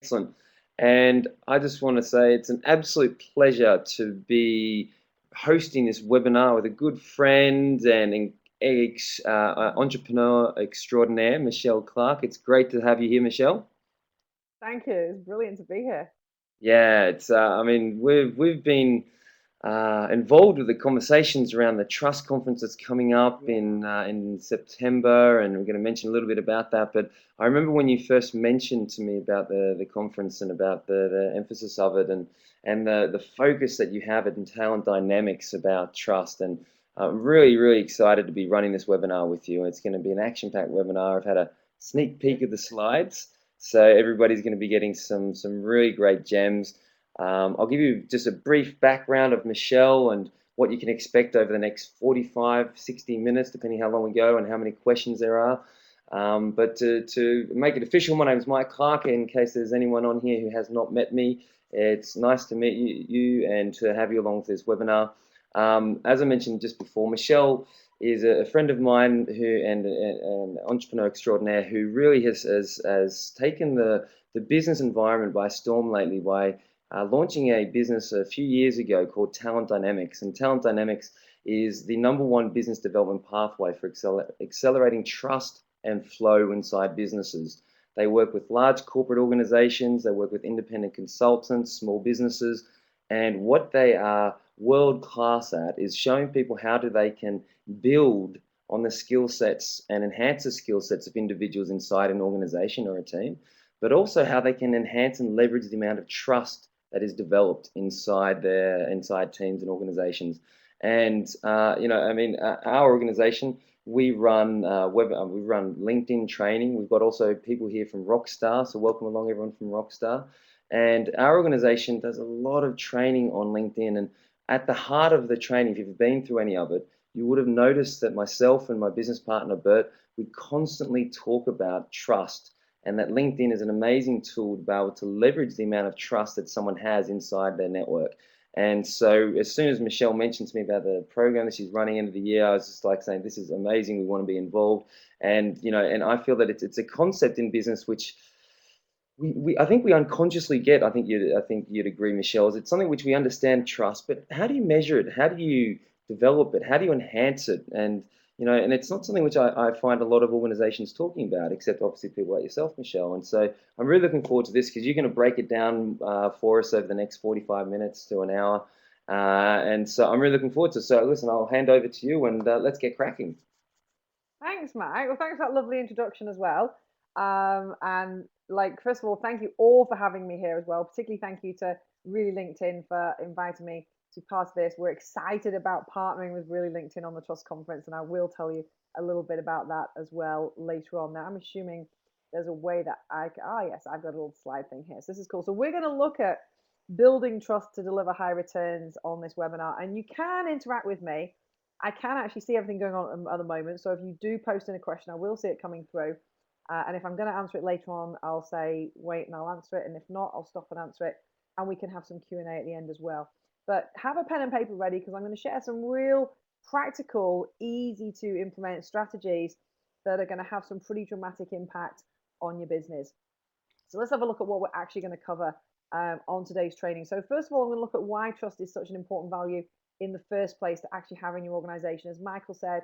Excellent. And I just want to say it's an absolute pleasure to be hosting this webinar with a good friend and entrepreneur extraordinaire, Michelle Clark. It's great to have you here, Michelle. Thank you. It's brilliant to be here. Yeah, it's. I mean, we've been involved with the conversations around the Trust Conference that's coming up Yeah. in September, and we're going to mention a little bit about that. But I remember when you first mentioned to me about the conference and about the emphasis of it, and the focus that you have at Talent Dynamics about trust. And I'm really, really excited to be running this webinar with you. It's going to be an action-packed webinar. I've had a sneak peek Good. of the slides. So everybody's going to be getting some really great gems. I'll give you just a brief background of Michelle and what you can expect over the next 45, 60 minutes, depending how long we go and how many questions there are. But to make it official, my name is Mike Clark. In case there's anyone on here who has not met me, it's nice to meet you and to have you along for this webinar. As I mentioned just before, Michelle is a friend of mine who and an entrepreneur extraordinaire who really has taken the business environment by storm lately by launching a business a few years ago called Talent Dynamics. And Talent Dynamics is the number one business development pathway for accelerating trust and flow inside businesses. They work with large corporate organizations, they work with independent consultants, small businesses, and what they are world class at is showing people how do they can build on the skill sets and enhance the skill sets of individuals inside an organization or a team, but also how they can enhance and leverage the amount of trust that is developed inside teams and organizations. And I mean, our organization, we run LinkedIn training. We've got also people here from Rockstar, so welcome along everyone from Rockstar. And our organization does a lot of training on LinkedIn. And at the heart of the training, if you've been through any of it, you would have noticed that myself and my business partner Bert, we constantly talk about trust, and that LinkedIn is an amazing tool to be able to leverage the amount of trust that someone has inside their network. And so, as soon as Michelle mentioned to me about the program that she's running into the year, I was just like saying, "This is amazing. We want to be involved." And and I feel that it's a concept in business which I think we unconsciously get. I think you'd agree, Michelle. Is it's something which we understand trust, but how do you measure it? How do you develop it? How do you enhance it? And and it's not something which I find a lot of organizations talking about, except obviously people like yourself, Michelle. And so I'm really looking forward to this because you're going to break it down for us over the next 45 minutes to an hour. And so I'm really looking forward to it. So listen, I'll hand over to you and let's get cracking. Thanks, Mike. Well, thanks for that lovely introduction as well. And like, first of all, thank you all for having me here as well. Particularly thank you to Really LinkedIn for inviting me to part of this. We're excited about partnering with Really LinkedIn on the Trust Conference, and I will tell you a little bit about that as well later on. Now, I'm assuming there's a way that yes, I've got a little slide thing here. So this is cool. So we're going to look at building trust to deliver high returns on this webinar, and you can interact with me. I can actually see everything going on at the moment. So if you do post in a question, I will see it coming through. And if I'm going to answer it later on, I'll say wait and I'll answer it. And if not, I'll stop and answer it. And we can have some Q&A at the end as well. But have a pen and paper ready because I'm going to share some real practical, easy to implement strategies that are going to have some pretty dramatic impact on your business. So let's have a look at what we're actually going to cover on today's training. So first of all, I'm going to look at why trust is such an important value in the first place to actually have in your organization. As Michael said,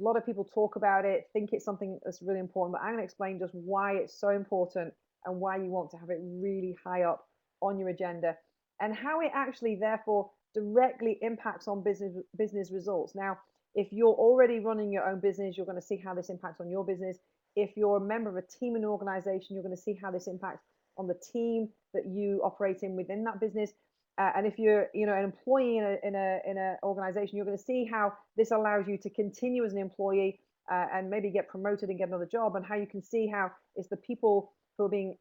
a lot of people talk about it, think it's something that's really important, but I'm going to explain just why it's so important and why you want to have it really high up on your agenda and how it actually therefore directly impacts on business results. Now, if you're already running your own business, you're going to see how this impacts on your business. If you're a member of a team and organization, you're going to see how this impacts on the team that you operate in within that business. And if you're, an employee in a organization, you're going to see how this allows you to continue as an employee and maybe get promoted and get another job, and how you can see how it's the people who are being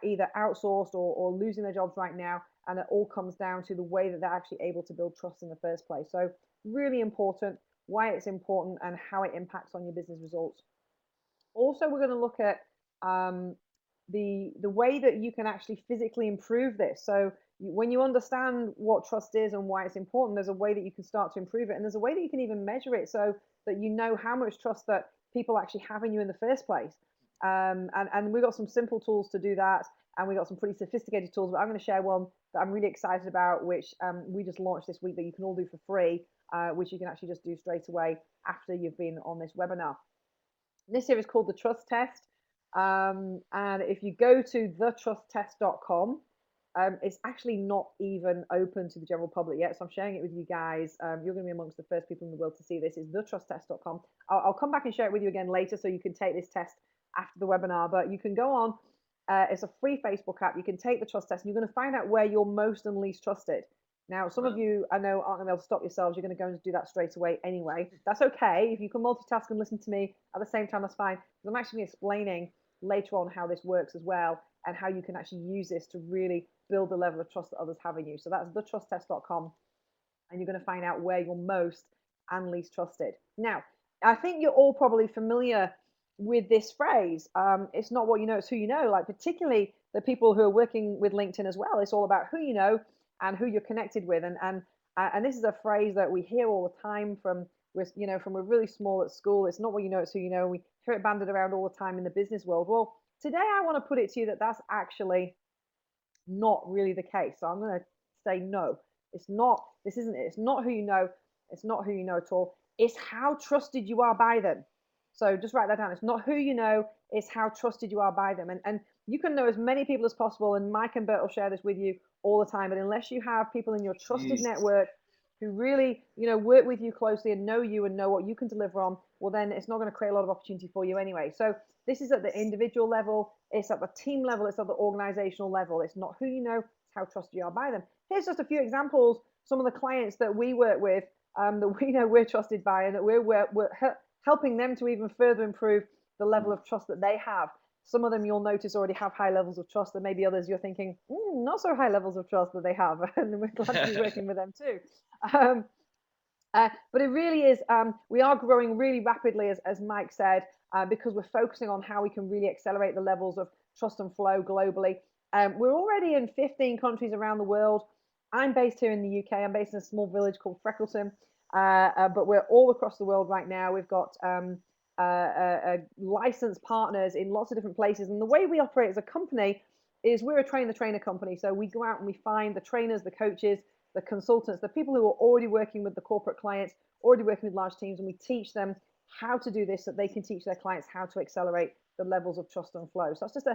either outsourced or losing their jobs right now, and it all comes down to the way that they're actually able to build trust in the first place. So really important, why it's important, and how it impacts on your business results. Also, we're going to look at the way that you can actually physically improve this. So when you understand what trust is and why it's important, there's a way that you can start to improve it, and there's a way that you can even measure it so that you know how much trust that people actually have in you in the first place. And we've got some simple tools to do that, and we got some pretty sophisticated tools. But I'm going to share one that I'm really excited about, which we just launched this week that you can all do for free, which you can actually just do straight away after you've been on this webinar. This here is called the Trust Test. And if you go to thetrusttest.com, it's actually not even open to the general public yet, so I'm sharing it with you guys. You're going to be amongst the first people in the world to see this. It's thetrusttest.com. I'll come back and share it with you again later, so you can take this test after the webinar. But you can go on. It's a free Facebook app. You can take the trust test, and you're going to find out where you're most and least trusted. Now, some of you I know aren't going to be able to stop yourselves. You're going to go and do that straight away anyway. That's okay. If you can multitask and listen to me at the same time, that's fine. Because I'm actually explaining later on how this works as well, and how you can actually use this to really build the level of trust that others have in you. So that's thetrusttest.com, and you're going to find out where you're most and least trusted. Now, I think you're all probably familiar with this phrase. It's not what you know, it's who you know. Like particularly the people who are working with LinkedIn as well. It's all about who you know and who you're connected with. And this is a phrase that we hear all the time from from we're really small at school. It's not what you know, it's who you know. We hear it banded around all the time in the business world. Well, today I want to put it to you that that's actually not really the case. So I'm going to say no. It's not. This isn't it. It's not who you know. It's not who you know at all. It's how trusted you are by them. So just write that down. It's not who you know. It's how trusted you are by them. And you can know as many people as possible. And Mike and Bert will share this with you all the time. But unless you have people in your trusted network who really, work with you closely and know you and know what you can deliver on, well, then it's not going to create a lot of opportunity for you anyway. So this is at the individual level, it's at the team level, it's at the organizational level. It's not who you know, it's how trusted you are by them. Here's just a few examples. Some of the clients that we work with, that we know we're trusted by, and that we're helping them to even further improve the level of trust that they have. Some of them you'll notice already have high levels of trust, and maybe others you're thinking, not so high levels of trust that they have, and we're glad to be working with them too. But it really is, we are growing really rapidly, as Mike said, because we're focusing on how we can really accelerate the levels of trust and flow globally. We're already in 15 countries around the world. I'm based here in the UK. I'm based in a small village called Freckleton, but we're all across the world right now. We've got licensed partners in lots of different places. And the way we operate as a company is we're a train-the-trainer company. So we go out and we find the trainers, the coaches, the consultants, the people who are already working with the corporate clients, already working with large teams, and we teach them how to do this so they can teach their clients how to accelerate the levels of trust and flow. So that's just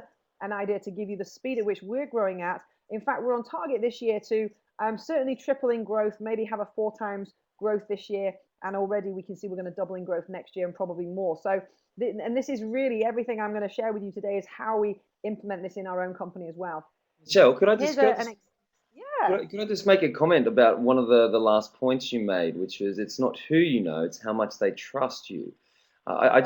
an idea to give you the speed at which we're growing at. In fact, we're on target this year to certainly tripling growth, maybe have a 4 times growth this year. And already we can see we're going to double in growth next year and probably more. So, and this is really everything I'm going to share with you today is how we implement this in our own company as well. Michelle, could I just yeah. Can I just make a comment about one of the last points you made, which was it's not who you know, it's how much they trust you. I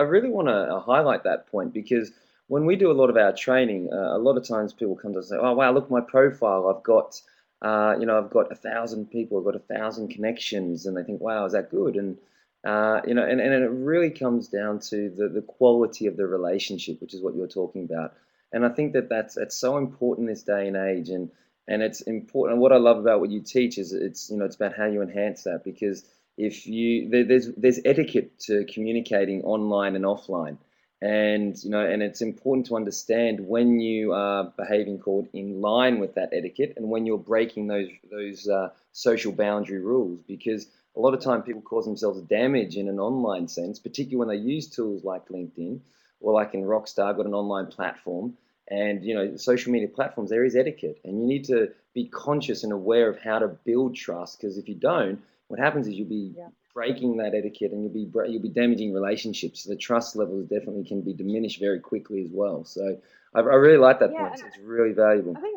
really want to highlight that point because when we do a lot of our training, a lot of times people come to us and say, "Oh wow, look at my profile. I've got, I've got 1,000 people. I've got 1,000 connections," and they think, "Wow, is that good?" And and it really comes down to the quality of the relationship, which is what you're talking about. And I think that's so important this day and age, and it's important. And what I love about what you teach is it's about how you enhance that, because if you there's etiquette to communicating online and offline, and and it's important to understand when you are behaving called in line with that etiquette and when you're breaking those social boundary rules, because a lot of time people cause themselves damage in an online sense, particularly when they use tools like LinkedIn or like in Rockstar. I've got an online platform, and social media platforms, there is etiquette, and you need to be conscious and aware of how to build trust, because if you don't, what happens is you'll be breaking that etiquette, and you'll be damaging relationships. So the trust levels definitely can be diminished very quickly as well. So I really like that point. It's really valuable. I think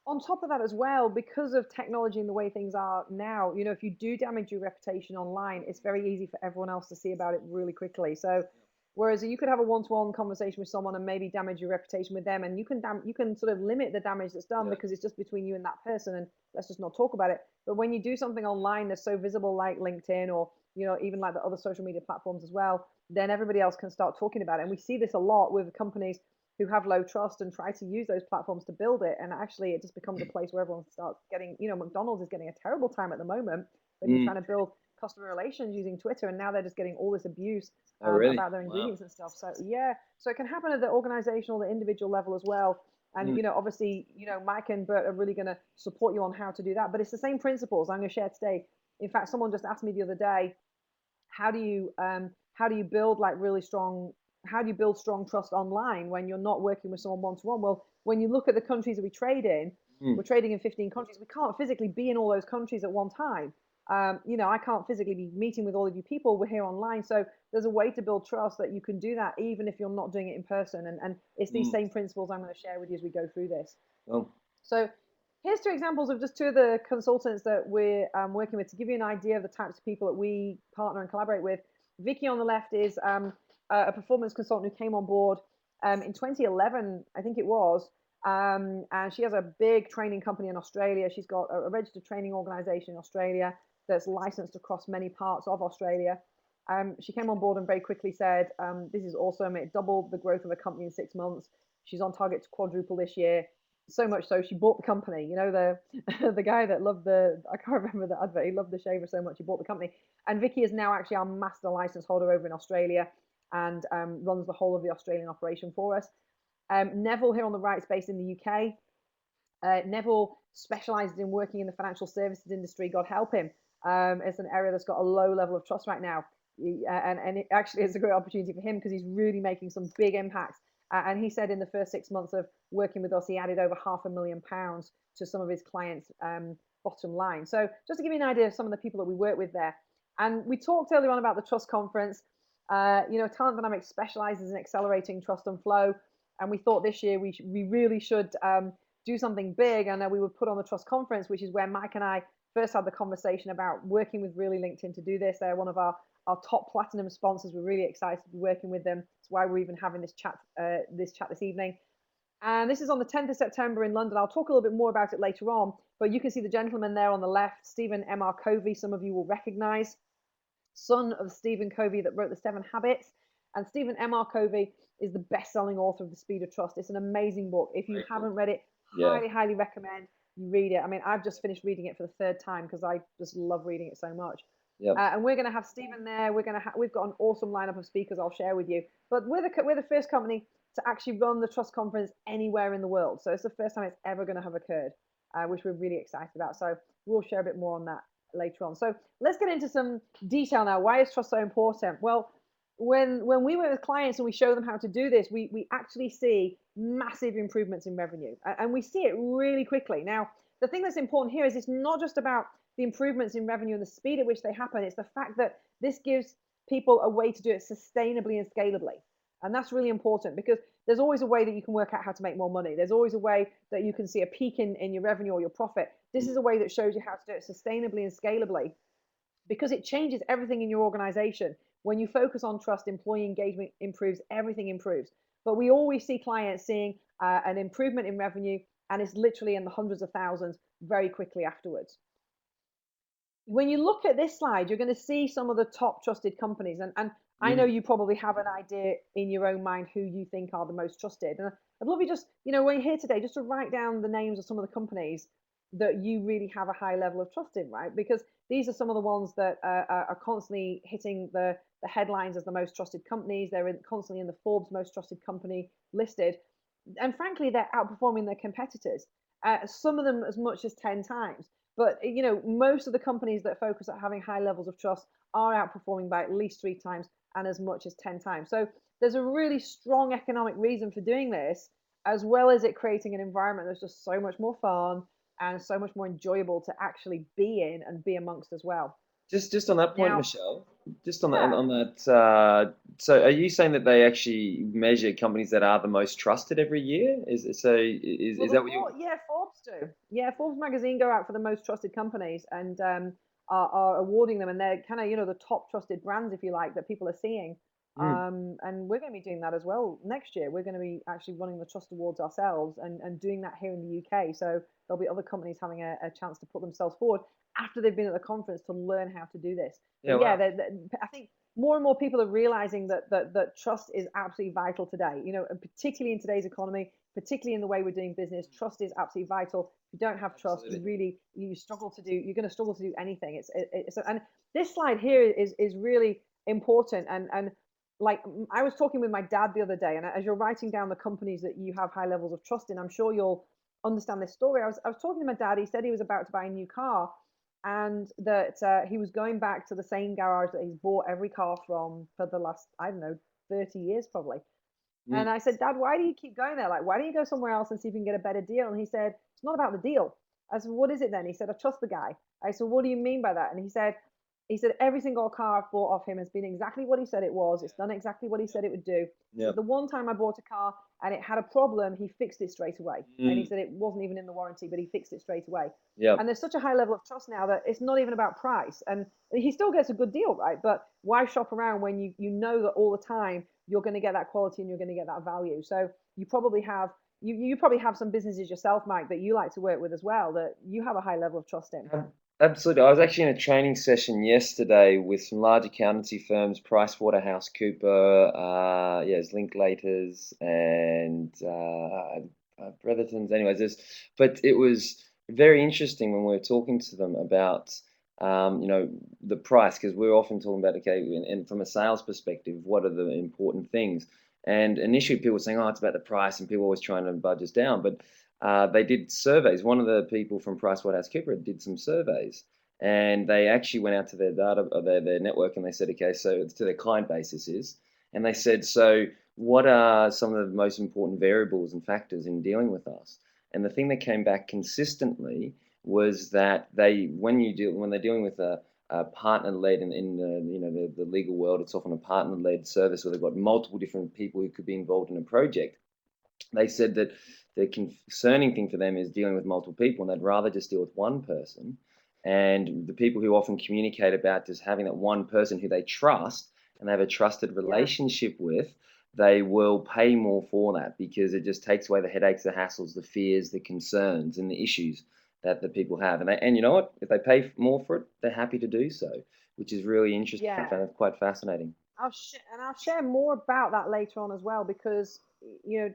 on top of that as well, because of technology and the way things are now, if you do damage your reputation online, it's very easy for everyone else to see about it really quickly. So whereas you could have a one-to-one conversation with someone and maybe damage your reputation with them, and you can sort of limit the damage that's done because it's just between you and that person, and let's just not talk about it. But when you do something online that's so visible like LinkedIn, or even like the other social media platforms as well, then everybody else can start talking about it. And we see this a lot with companies who have low trust and try to use those platforms to build it, and actually it just becomes a place where everyone starts getting, McDonald's is getting a terrible time at the moment. They've been trying to build customer relations using Twitter, and now they're just getting all this abuse Oh, really? about their Wow. ingredients and stuff. So yeah, so it can happen at the organizational, the individual level as well. And Mm, obviously, Mike and Bert are really going to support you on how to do that. But it's the same principles I'm going to share today. In fact, someone just asked me the other day, how do you build like really strong how do you build strong trust online when you're not working with someone one to one? Well, when you look at the countries that we trade in, mm, we're trading in 15 countries. We can't physically be in all those countries at one time. I can't physically be meeting with all of you people. We're here online. So there's a way to build trust that you can do that even if you're not doing it in person. And it's these mm. same principles I'm going to share with you as we go through this. Well, So here's two examples of just two of the consultants that we're working with to give you an idea of the types of people that we partner and collaborate with. Vicky on the left is a performance consultant who came on board in 2011, I think it was. And she has a big training company in Australia. She's got a registered training organization in Australia that's licensed across many parts of Australia. She came on board and very quickly said, this is awesome. It doubled the growth of a company in 6 months. She's on target to quadruple this year. So much so she bought the company. The guy that loved I can't remember the advert. He loved the shaver so much he bought the company. And Vicky is now actually our master license holder over in Australia and runs the whole of the Australian operation for us. Neville here on the right is based in the UK. Neville specializes in working in the financial services industry. God help him. It's an area that's got a low level of trust right now. And it actually is a great opportunity for him because he's really making some big impacts. And he said in the first 6 months of working with us, he added over £500,000 to some of his clients' bottom line. So just to give you an idea of some of the people that we work with there. And we talked earlier on about the Trust Conference. Talent Dynamics specializes in accelerating trust and flow. And we thought this year we really should do something big. And we would put on the Trust Conference, which is where Mike and I first had the conversation about working with Really LinkedIn to do this. They're one of our top platinum sponsors. We're really excited to be working with them. That's why we're even having this chat this evening. And this is on the 10th of September in London. I'll talk a little bit more about it later on, but you can see the gentleman there on the left, Stephen M.R. Covey, some of you will recognize, son of Stephen Covey that wrote The 7 Habits. And Stephen M.R. Covey is the best-selling author of The Speed of Trust. It's an amazing book. If you haven't read it, yeah. highly recommend you read it. I mean, I've just finished reading it for the third time because I just love reading it so much. Yep. And we're going to have Stephen there. We've got an awesome lineup of speakers I'll share with you. But we're the first company to actually run the Trust Conference anywhere in the world. So it's the first time it's ever going to have occurred, which we're really excited about. So we'll share a bit more on that later on. So let's get into some detail now. Why is trust so important? Well, when we work with clients and we show them how to do this, we actually see massive improvements in revenue, and we see it really quickly. Now, the thing that's important here is it's not just about the improvements in revenue and the speed at which they happen. It's the fact that this gives people a way to do it sustainably and scalably. And that's really important because there's always a way that you can work out how to make more money. There's always a way that you can see a peak in your revenue or your profit. This is a way that shows you how to do it sustainably and scalably because it changes everything in your organization. When you focus on trust, employee engagement improves, everything improves. But we always see clients seeing an improvement in revenue, and it's literally in the hundreds of thousands very quickly afterwards. When you look at this slide, you're going to see some of the top trusted companies. And I know you probably have an idea in your own mind who you think are the most trusted. And I'd love you just, when you're here today, just to write down the names of some of the companies that you really have a high level of trust in, right? Because these are some of the ones that are constantly hitting the headlines as the most trusted companies. They're constantly in the Forbes most trusted company listed. And frankly, they're outperforming their competitors, some of them as much as 10 times. But most of the companies that focus on having high levels of trust are outperforming by at least 3 times and as much as 10 times. So there's a really strong economic reason for doing this, as well as it creating an environment that's just so much more fun and so much more enjoyable to actually be in and be amongst as well. Just on that point, Now, Michelle, just on yeah. that, so are you saying that they actually measure companies that are the most trusted every year? Is that what you? Yeah, Forbes do. Yeah, Forbes magazine go out for the most trusted companies and are awarding them, and they're kind of the top trusted brands, if you like, that people are seeing. Mm, And we're going to be doing that as well next year. We're going to be actually running the Trust Awards ourselves and doing that here in the UK. So there'll be other companies having a chance to put themselves forward after they've been at the conference to learn how to do this. yeah, But yeah, wow. I think more and more people are realizing that trust is absolutely vital today. You know, and particularly in today's economy, particularly in the way we're doing business, trust is absolutely vital. If you don't have trust, Absolutely. you struggle to do. You're going to struggle to do anything. And this slide here is really important. And like I was talking with my dad the other day, and as you're writing down the companies that you have high levels of trust in, I'm sure you'll understand this story. I was talking to my dad. He said he was about to buy a new car, and that he was going back to the same garage that he's bought every car from for the last, I don't know, 30 years probably. Mm. And I said, Dad, why do you keep going there? Like, why don't you go somewhere else and see if you can get a better deal? And he said, it's not about the deal. I said, what is it then? He said, I trust the guy. I said, what do you mean by that? And he said, every single car I've bought off him has been exactly what he said it was. It's done exactly what he said it would do. He said, Yep. the one time I bought a car and it had a problem, he fixed it straight away. And he Mm. said it wasn't even in the warranty, but he fixed it straight away. Yep. And there's such a high level of trust now that it's not even about price. And he still gets a good deal, right? But why shop around when you know that all the time you're going to get that quality and you're going to get that value? So you probably have some businesses yourself, Mike, that you like to work with as well, that you have a high level of trust in. Absolutely. I was actually in a training session yesterday with some large accountancy firms, PricewaterhouseCooper, yes, Linklaters, and Bretherton's. Anyways, but it was very interesting when we were talking to them about, you know, the price, because we're often talking about, okay, and from a sales perspective, what are the important things? And initially, people were saying, oh, it's about the price, and people were always trying to budge us down, but they did surveys. One of the people from PricewaterhouseCoopers did some surveys, and they actually went out to their data, their network, and they said, okay, so it's to their client base, this is, and they said, so what are some of the most important variables and factors in dealing with us? And the thing that came back consistently was that when they're dealing with a partner-led in the the legal world, it's often a partner-led service where they've got multiple different people who could be involved in a project. They said that the concerning thing for them is dealing with multiple people, and they'd rather just deal with one person. And the people who often communicate about just having that one person who they trust and they have a trusted Yeah. relationship with, they will pay more for that because it just takes away the headaches, the hassles, the fears, the concerns, and the issues that the people have. And you know what? If they pay more for it, they're happy to do so, which is really interesting. I Yeah. found it quite fascinating. I'll share more about that later on as well, because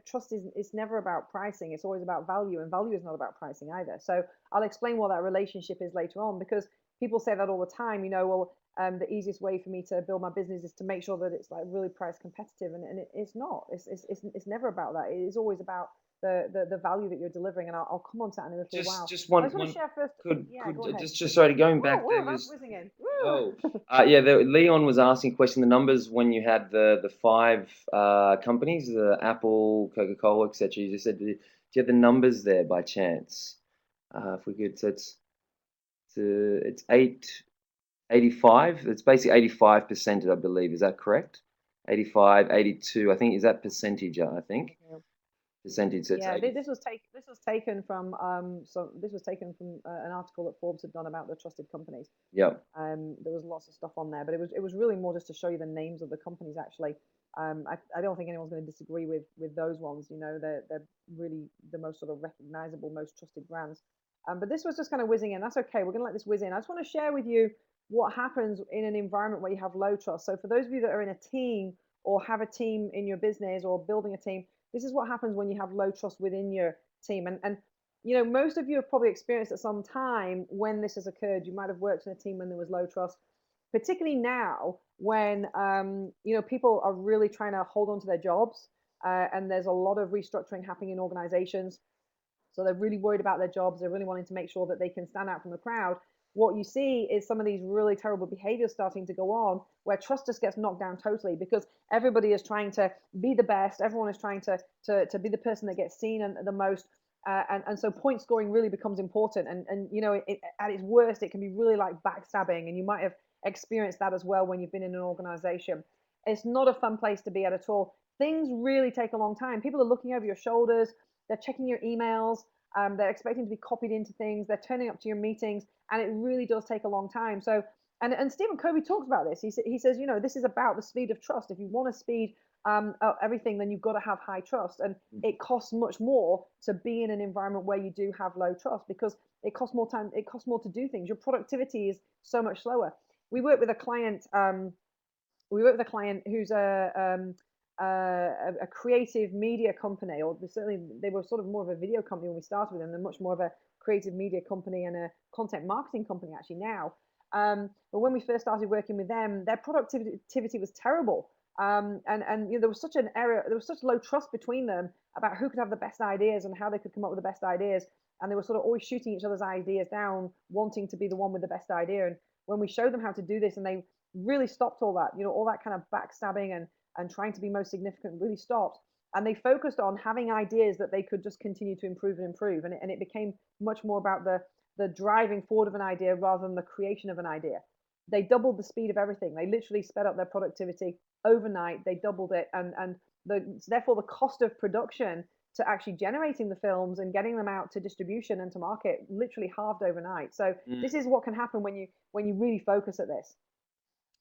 trust is never about pricing. It's always about value, and value is not about pricing either. So I'll explain what that relationship is later on, because people say that all the time. Well, the easiest way for me to build my business is to make sure that it's like really price competitive, and it's not. It's never about that. It is always about the value that you're delivering, and I'll come on to that in a little while. Just I one just want to one share first. could Yeah, could go ahead. just sorry, going Whoa, back, there whoa, that's was whizzing in. oh Woo. yeah, Leon was asking a question. The numbers when you had the five companies, the Apple, Coca-Cola, etc. You just said, do you have the numbers there by chance? If we could, so it's 85. It's basically 85%, I believe. Is that correct? 85, 82. I think is that percentage. I think percentage. So it's Yeah, 80. this was taken from an article that Forbes had done about the trusted companies. Yep. There was lots of stuff on there, but it was really more just to show you the names of the companies actually. I don't think anyone's going to disagree with those ones. They're really the most sort of recognizable, most trusted brands. But this was just kind of whizzing in. That's okay. We're going to let this whiz in. I just want to share with you what happens in an environment where you have low trust. So for those of you that are in a team or have a team in your business or building a team, this is what happens when you have low trust within your team. And most of you have probably experienced at some time when this has occurred. You might have worked in a team when there was low trust, particularly now when people are really trying to hold on to their jobs, and there's a lot of restructuring happening in organizations. So they're really worried about their jobs. They're really wanting to make sure that they can stand out from the crowd. What you see is some of these really terrible behaviors starting to go on, where trust just gets knocked down totally, because everybody is trying to be the best. Everyone is trying to be the person that gets seen and the most. And so point scoring really becomes important. And at its worst, it can be really like backstabbing. And you might have experienced that as well when you've been in an organization. It's not a fun place to be at all. Things really take a long time. People are looking over your shoulders. They're checking your emails. They're expecting to be copied into things. They're turning up to your meetings, and it really does take a long time. So, and Stephen Covey talks about this. He says, this is about the speed of trust. If you want to speed everything, then you've got to have high trust, and it costs much more to be in an environment where you do have low trust, because it costs more time. It costs more to do things. Your productivity is so much slower. We work with a client we work with a client who's a creative media company, or certainly they were sort of more of a video company when we started with them. They're much more of a creative media company and a content marketing company actually now. But when we first started working with them, their productivity was terrible. And there was such an area, there was such low trust between them about who could have the best ideas and how they could come up with the best ideas. And they were sort of always shooting each other's ideas down, wanting to be the one with the best idea. And when we showed them how to do this, and they really stopped all that, all that kind of backstabbing and trying to be most significant, really stopped. And they focused on having ideas that they could just continue to improve and improve. And it became much more about the driving forward of an idea rather than the creation of an idea. They doubled the speed of everything. They literally sped up their productivity overnight. They doubled it, and therefore the cost of production to actually generating the films and getting them out to distribution and to market literally halved overnight. So Mm. this is what can happen when you really focus at this.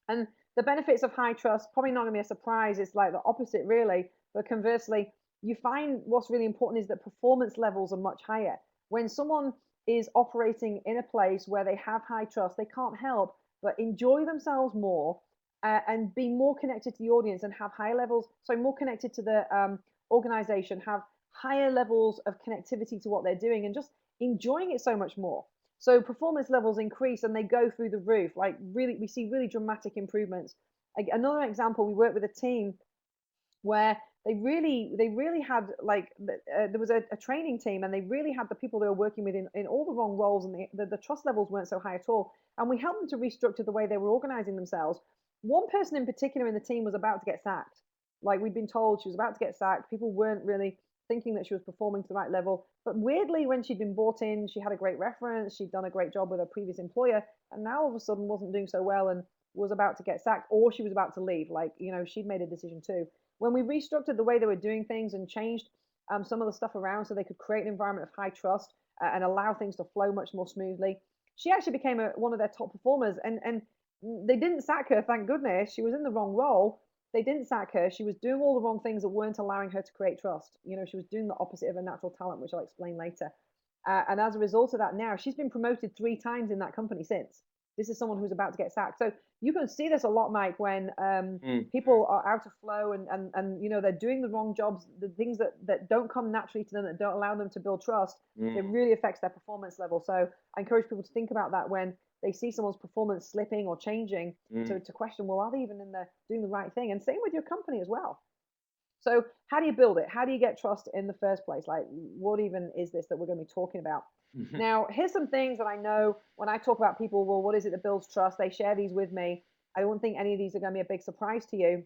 And the benefits of high trust, probably not going to be a surprise. It's like the opposite, really. But conversely, you find what's really important is that performance levels are much higher. When someone is operating in a place where they have high trust, they can't help but enjoy themselves more and be more connected to the audience and have higher levels, so more connected to the organization, have higher levels of connectivity to what they're doing and just enjoying it so much more. So performance levels increase and they go through the roof. Like really, we see really dramatic improvements. Like another example, we worked with a team where they really had like there was a training team and they really had the people they were working with in all the wrong roles, and the trust levels weren't so high at all. And we helped them to restructure the way they were organizing themselves. One person in particular in the team was about to get sacked. Like we'd been told she was about to get sacked. People weren't really thinking that she was performing to the right level. But weirdly, when she'd been brought in, she had a great reference. She'd done a great job with her previous employer, and now all of a sudden wasn't doing so well and was about to get sacked, or she was about to leave. Like, she'd made a decision too. When we restructured the way they were doing things and changed some of the stuff around so they could create an environment of high trust and allow things to flow much more smoothly, she actually became one of their top performers. And they didn't sack her, thank goodness. She was in the wrong role. They didn't sack her. She was doing all the wrong things that weren't allowing her to create trust. She was doing the opposite of a natural talent, which I'll explain later. And as a result of that, now she's been promoted 3 times in that company since. This is someone who's about to get sacked. So you can see this a lot, Mike, when Mm. people are out of flow and they're doing the wrong jobs, the things that don't come naturally to them, that don't allow them to build trust. It Mm. really affects their performance level. So I encourage people to think about that when they see someone's performance slipping or changing, Mm. to question, well, are they even doing the right thing? And same with your company as well. So how do you build it? How do you get trust in the first place? Like, what even is this that we're going to be talking about? Now, here's some things that I know when I talk about people, well, what is it that builds trust? They share these with me. I don't think any of these are going to be a big surprise to you.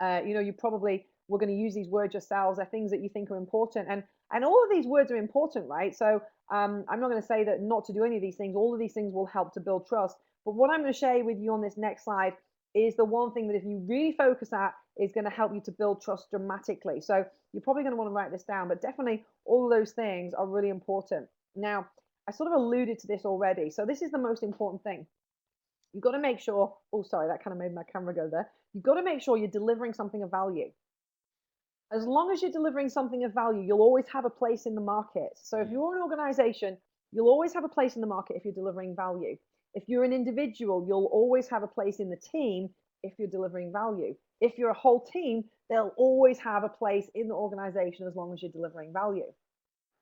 You probably were going to use these words yourselves. They're things that you think are important, and all of these words are important, right? So I'm not going to say that not to do any of these things. All of these things will help to build trust. But what I'm going to share with you on this next slide is the one thing that if you really focus at is going to help you to build trust dramatically. So you're probably going to want to write this down, but definitely all of those things are really important. Now, I sort of alluded to this already. So this is the most important thing. You've got to make sure, oh, sorry, that kind of made my camera go there. You've got to make sure you're delivering something of value. As long as you're delivering something of value, you'll always have a place in the market. So if you're an organization, you'll always have a place in the market if you're delivering value. If you're an individual, you'll always have a place in the team if you're delivering value. If you're a whole team, they'll always have a place in the organization as long as you're delivering value.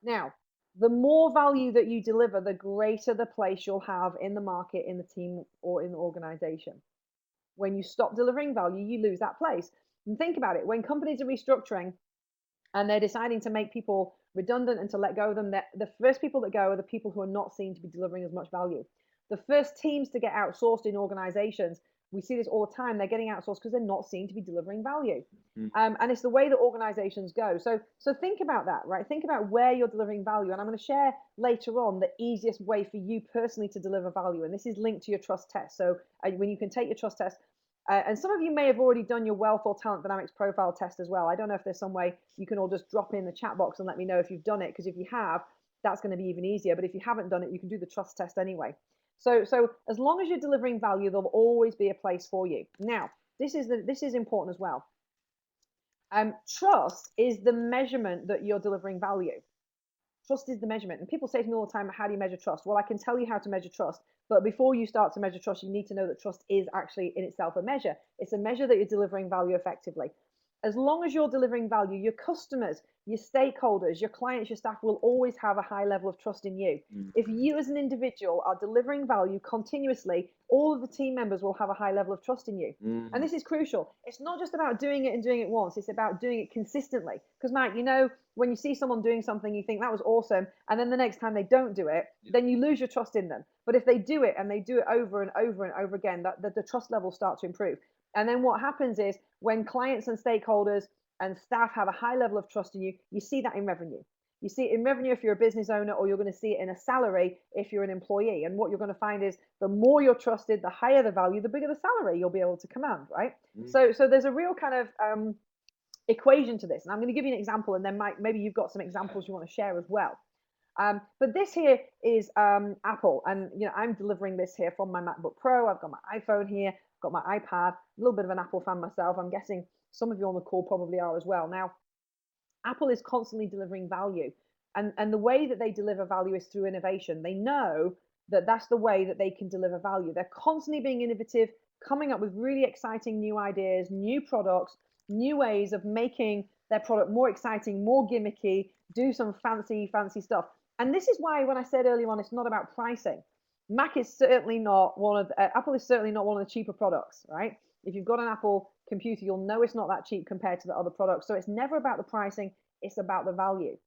Now, the more value that you deliver, the greater the place you'll have in the market, in the team, or in the organization. When you stop delivering value, you lose that place. And think about it, when companies are restructuring and they're deciding to make people redundant and to let go of them, the first people that go are the people who are not seen to be delivering as much value. The first teams to get outsourced in organizations, we see this all the time, they're getting outsourced because they're not seen to be delivering value. Mm. And it's the way that organizations go. So think about that, right? Think about where you're delivering value. And I'm going to share later on the easiest way for you personally to deliver value. And this is linked to your trust test. So when you can take your trust test, and some of you may have already done your wealth or talent dynamics profile test as well. I don't know if there's some way you can all just drop in the chat box and let me know if you've done it, because if you have, that's going to be even easier. But if you haven't done it, you can do the trust test anyway. So as long as you're delivering value, there'll always be a place for you. Now, this is important as well. Trust is the measurement that you're delivering value. Trust is the measurement. And people say to me all the time, how do you measure trust? Well, I can tell you how to measure trust. But before you start to measure trust, you need to know that trust is actually in itself a measure. It's a measure that you're delivering value effectively. As long as you're delivering value, your customers, your stakeholders, your clients, your staff will always have a high level of trust in you. Mm. If you as an individual are delivering value continuously, all of the team members will have a high level of trust in you. And Mm. this is crucial. It's not just about doing it and doing it once, it's about doing it consistently. Because, Mike, you know, when you see someone doing something, you think that was awesome. And then the next time they don't do it, Yep. then you lose your trust in them. But if they do it and they do it over and over and over again, the trust levels start to improve. And then what happens is when clients and stakeholders and staff have a high level of trust in you, you see that in revenue. You see it in revenue if you're a business owner, or you're going to see it in a salary if you're an employee. And what you're going to find is the more you're trusted, the higher the value, the bigger the salary you'll be able to command, right? Mm. So there's a real kind of equation to this. And I'm going to give you an example, and then Mike, maybe you've got some examples you want to share as well. But this here is Apple, and you know I'm delivering this here from my MacBook Pro. I've got my iPhone here, I've got my iPad. A little bit of an Apple fan myself. I'm guessing some of you on the call probably are as well. Now, Apple is constantly delivering value. And the way that they deliver value is through innovation. They know that that's the way that they can deliver value. They're constantly being innovative, coming up with really exciting new ideas, new products, new ways of making their product more exciting, more gimmicky, do some fancy stuff. And this is why when I said earlier on, it's not about pricing. Mac is certainly not one of Apple is certainly not one of the cheaper products, right? If you've got an Apple computer, you'll know it's not that cheap compared to the other products. So it's never about the pricing, it's about the value.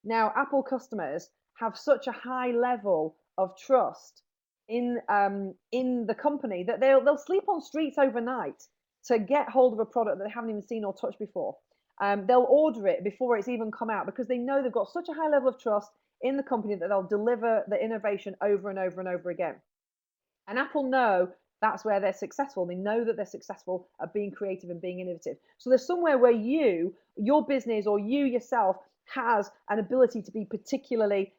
Now, Apple customers have such a high level of trust in the company that they'll sleep on streets overnight to get hold of a product that they haven't even seen or touched before. They'll order it before it's even come out because they know they've got such a high level of trust in the company that they'll deliver the innovation over and over and over again. And Apple know that's where they're successful. They know that they're successful at being creative and being innovative. So there's somewhere where your business, or you yourself has an ability to be particularly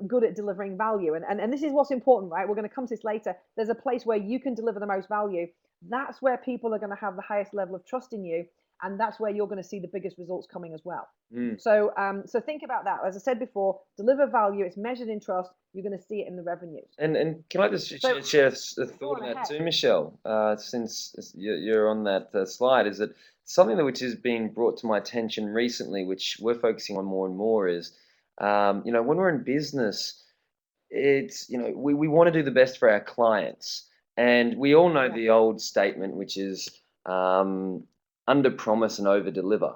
good at delivering value. And this is what's important, right? We're going to come to this later. There's a place where you can deliver the most value. That's where people are going to have the highest level of trust in you. And that's where you're going to see the biggest results coming as well. Mm. So think about that. As I said before, deliver value. It's measured in trust. You're going to see it in the revenues. And can I just So share a go thought on on that ahead. too, Michelle? Since you're on that slide, is that something that which has been brought to my attention recently, which we're focusing on more and more, is you know, when we're in business, it's, you know, we want to do the best for our clients, and we all know Yeah. the old statement, which is under promise and over deliver.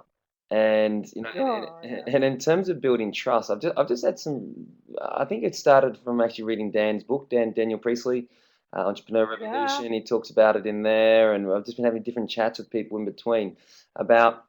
And you know, Oh, yeah. and in terms of building trust, I've just had some. I think it started from actually reading Dan's book, Daniel Priestley, Entrepreneur Yeah. Revolution. He talks about it in there, and I've just been having different chats with people in between about,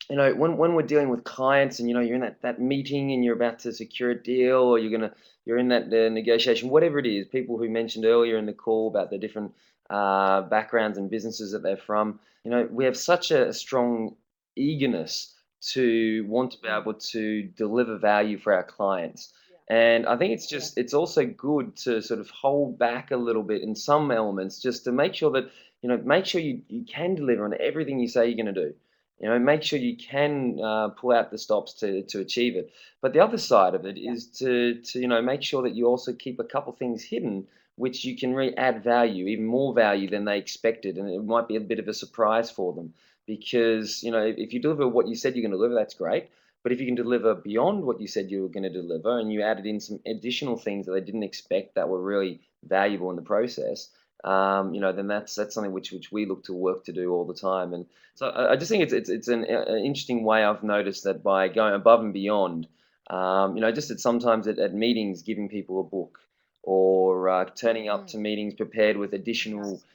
you know, when we're dealing with clients, and you know, you're in that meeting and you're about to secure a deal, or you're in that negotiation, whatever it is. People who mentioned earlier in the call about the different backgrounds and businesses that they're from, you know, we have such a strong eagerness to want to be Mm. able to deliver value for our clients. Yeah. And I think it's Yeah. just, it's also good to sort of hold back a little bit in some elements, just to make sure that, you know, make sure you can deliver on everything you say you're going to do. You know, make sure you can pull out the stops to achieve it. But the other side of it Yeah. is to you know, make sure that you also keep a couple things hidden, which you can add value, even more value than they expected, and it might be a bit of a surprise for them. Because you know, if you deliver what you said you're going to deliver, that's great. But if you can deliver beyond what you said you were going to deliver, and you added in some additional things that they didn't expect that were really valuable in the process, you know, then that's something which we look to work to do all the time. And so I just think it's an interesting way. I've noticed that by going above and beyond, you know, just sometimes at meetings, giving people a book, or turning up Mm. to meetings prepared with additional Yes.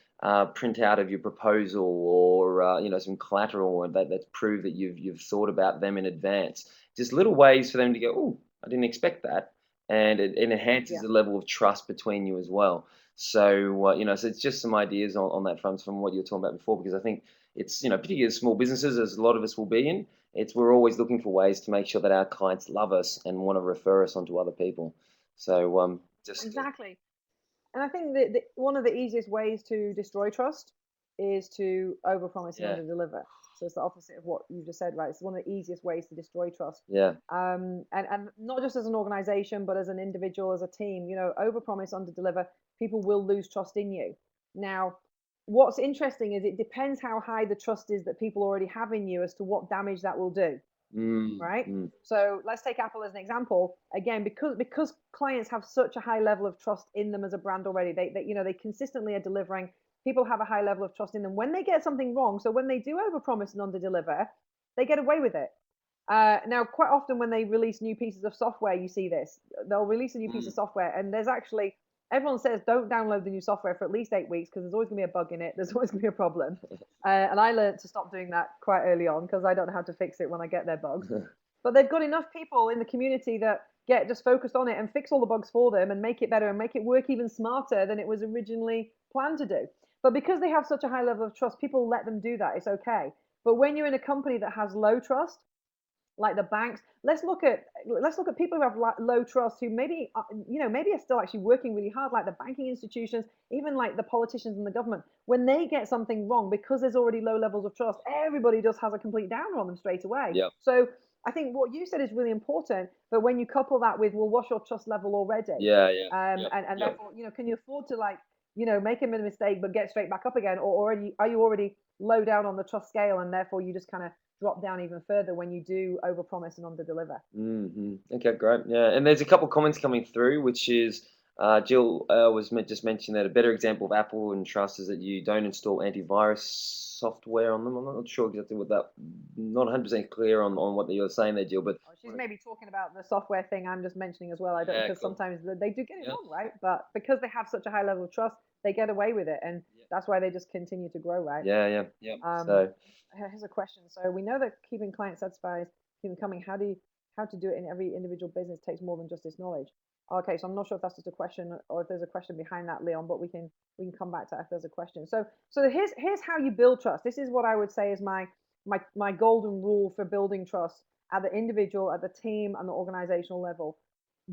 printout of your proposal, or you know, some collateral that's prove that you've thought about them in advance. Just little ways for them to go, oh, I didn't expect that, and it enhances Yeah. the level of trust between you as well. So you know, so it's just some ideas on that front from what you were talking about before, because I think it's, you know, particularly as small businesses, as a lot of us will be in, it's, we're always looking for ways to make sure that our clients love us and want to refer us onto other people. So just Exactly. And I think that one of the easiest ways to destroy trust is to overpromise and yeah, underdeliver. So it's the opposite of what you just said, right? It's one of the easiest ways to destroy trust. Yeah. And not just as an organization, but as an individual, as a team, overpromise, underdeliver, people will lose trust in you. Now, what's interesting is it depends how high the trust is that people already have in you as to what damage that will do, Mm, right? mm. So let's take Apple as an example. Again, because clients have such a high level of trust in them as a brand already, they consistently are delivering. People have a high level of trust in them. When they get something wrong, so when they do overpromise and underdeliver, they get away with it. Now, quite often when they release new pieces of software, you see this. They'll release a new piece of Mm. software, and there's actually everyone says don't download the new software for at least 8 weeks because there's always going to be a bug in it. There's always going to be a problem. And I learned to stop doing that quite early on because I don't know how to fix it when I get their bugs. But they've got enough people in the community that get just focused on it and fix all the bugs for them and make it better and make it work even smarter than it was originally planned to do. But because they have such a high level of trust, people let them do that. It's okay. But when you're in a company that has low trust, like the banks, let's look at people who have low trust, who maybe are still actually working really hard, like the banking institutions, even like the politicians and the government. When they get something wrong, because there's already low levels of trust, everybody just has a complete downer on them straight away. Yeah. So I think what you said is really important, but when you couple that with, well, what's your trust level already, Yeah. Yeah. um, Yep. and Yep. therefore, can you afford to, like, make a mistake but get straight back up again, or are you already low down on the trust scale, and therefore you just kind of drop down even further when you do overpromise and underdeliver? Hmm. Okay, great. Yeah, and there's a couple comments coming through, which is Jill just mentioned that a better example of Apple and trust is that you don't install antivirus software on them. I'm not sure exactly what that. Not 100% clear on what you're saying there, Jill. But Oh, she's maybe talking about the software thing I'm just mentioning as well. I don't, yeah, because cool. sometimes they do get it Yeah, wrong, right? But because they have such a high level of trust, they get away with it, and yeah, that's why they just continue to grow, right? yeah, yeah, yeah. Um, So Here's a question. So we know that keeping clients satisfied, keep them coming. How to do it in every individual business takes more than just this knowledge. Okay, so I'm not sure if that's just a question or if there's a question behind that, Leon, but we can come back to that if there's a question. So here's how you build trust. This is what I would say is my golden rule for building trust at the individual, at the team, and the organizational level.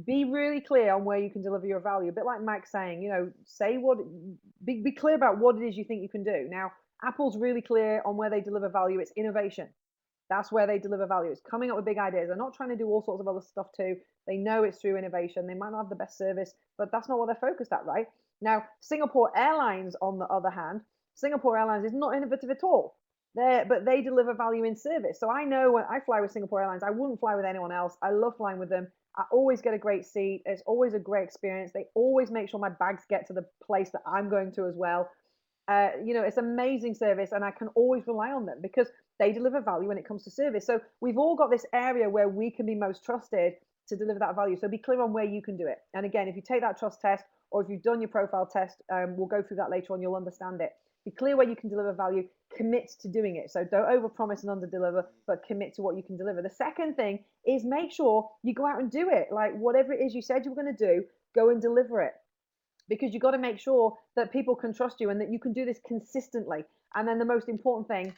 Be really clear on where you can deliver your value. A bit like Mike's saying, say be clear about what it is you think you can do. Now, Apple's really clear on where they deliver value. It's innovation. That's where they deliver value. It's coming up with big ideas. They're not trying to do all sorts of other stuff too. They know it's through innovation. They might not have the best service, but that's not what they're focused at, right? Now, Singapore Airlines, on the other hand, Singapore Airlines is not innovative at all. But they deliver value in service. So I know when I fly with Singapore Airlines, I wouldn't fly with anyone else. I love flying with them. I always get a great seat. It's always a great experience. They always make sure my bags get to the place that I'm going to as well. It's amazing service, and I can always rely on them because they deliver value when it comes to service. So we've all got this area where we can be most trusted to deliver that value. So be clear on where you can do it. And again, if you take that trust test or if you've done your profile test, we'll go through that later on. You'll understand it. Be clear where you can deliver value. Commit to doing it. So don't overpromise and underdeliver, but commit to what you can deliver. The second thing is make sure you go out and do it. Like whatever it is you said you were going to do, go and deliver it, because you've got to make sure that people can trust you and that you can do this consistently. And then the most important thing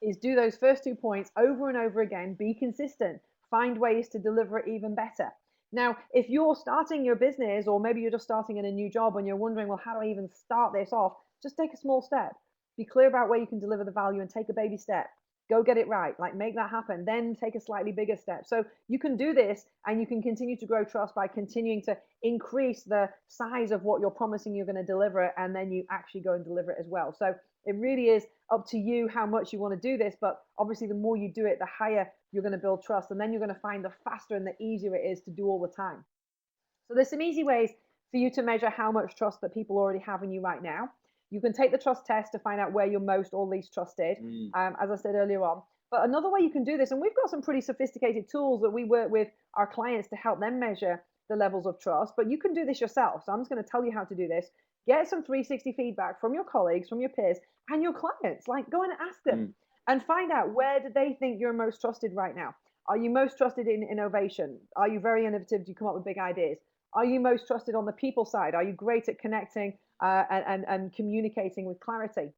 is do those first 2 points over and over again. Be consistent. Find ways to deliver it even better. Now, if you're starting your business, or maybe you're just starting in a new job and you're wondering, well, how do I even start this off? Just take a small step. Be clear about where you can deliver the value and take a baby step. Go get it right, like make that happen, then take a slightly bigger step. So you can do this and you can continue to grow trust by continuing to increase the size of what you're promising you're going to deliver, and then you actually go and deliver it as well. So it really is up to you how much you want to do this, but obviously the more you do it, the higher you're going to build trust, and then you're going to find the faster and the easier it is to do all the time. So there's some easy ways for you to measure how much trust that people already have in you right now. You can take the trust test to find out where you're most or least trusted, mm, as I said earlier on. But another way you can do this, and we've got some pretty sophisticated tools that we work with our clients to help them measure the levels of trust, but you can do this yourself. So I'm just going to tell you how to do this. Get some 360 feedback from your colleagues, from your peers, and your clients. Like, go and ask them mm, and find out, where do they think you're most trusted right now? Are you most trusted in innovation? Are you very innovative? Do you come up with big ideas? Are you most trusted on the people side? Are you great at connecting and communicating with clarity?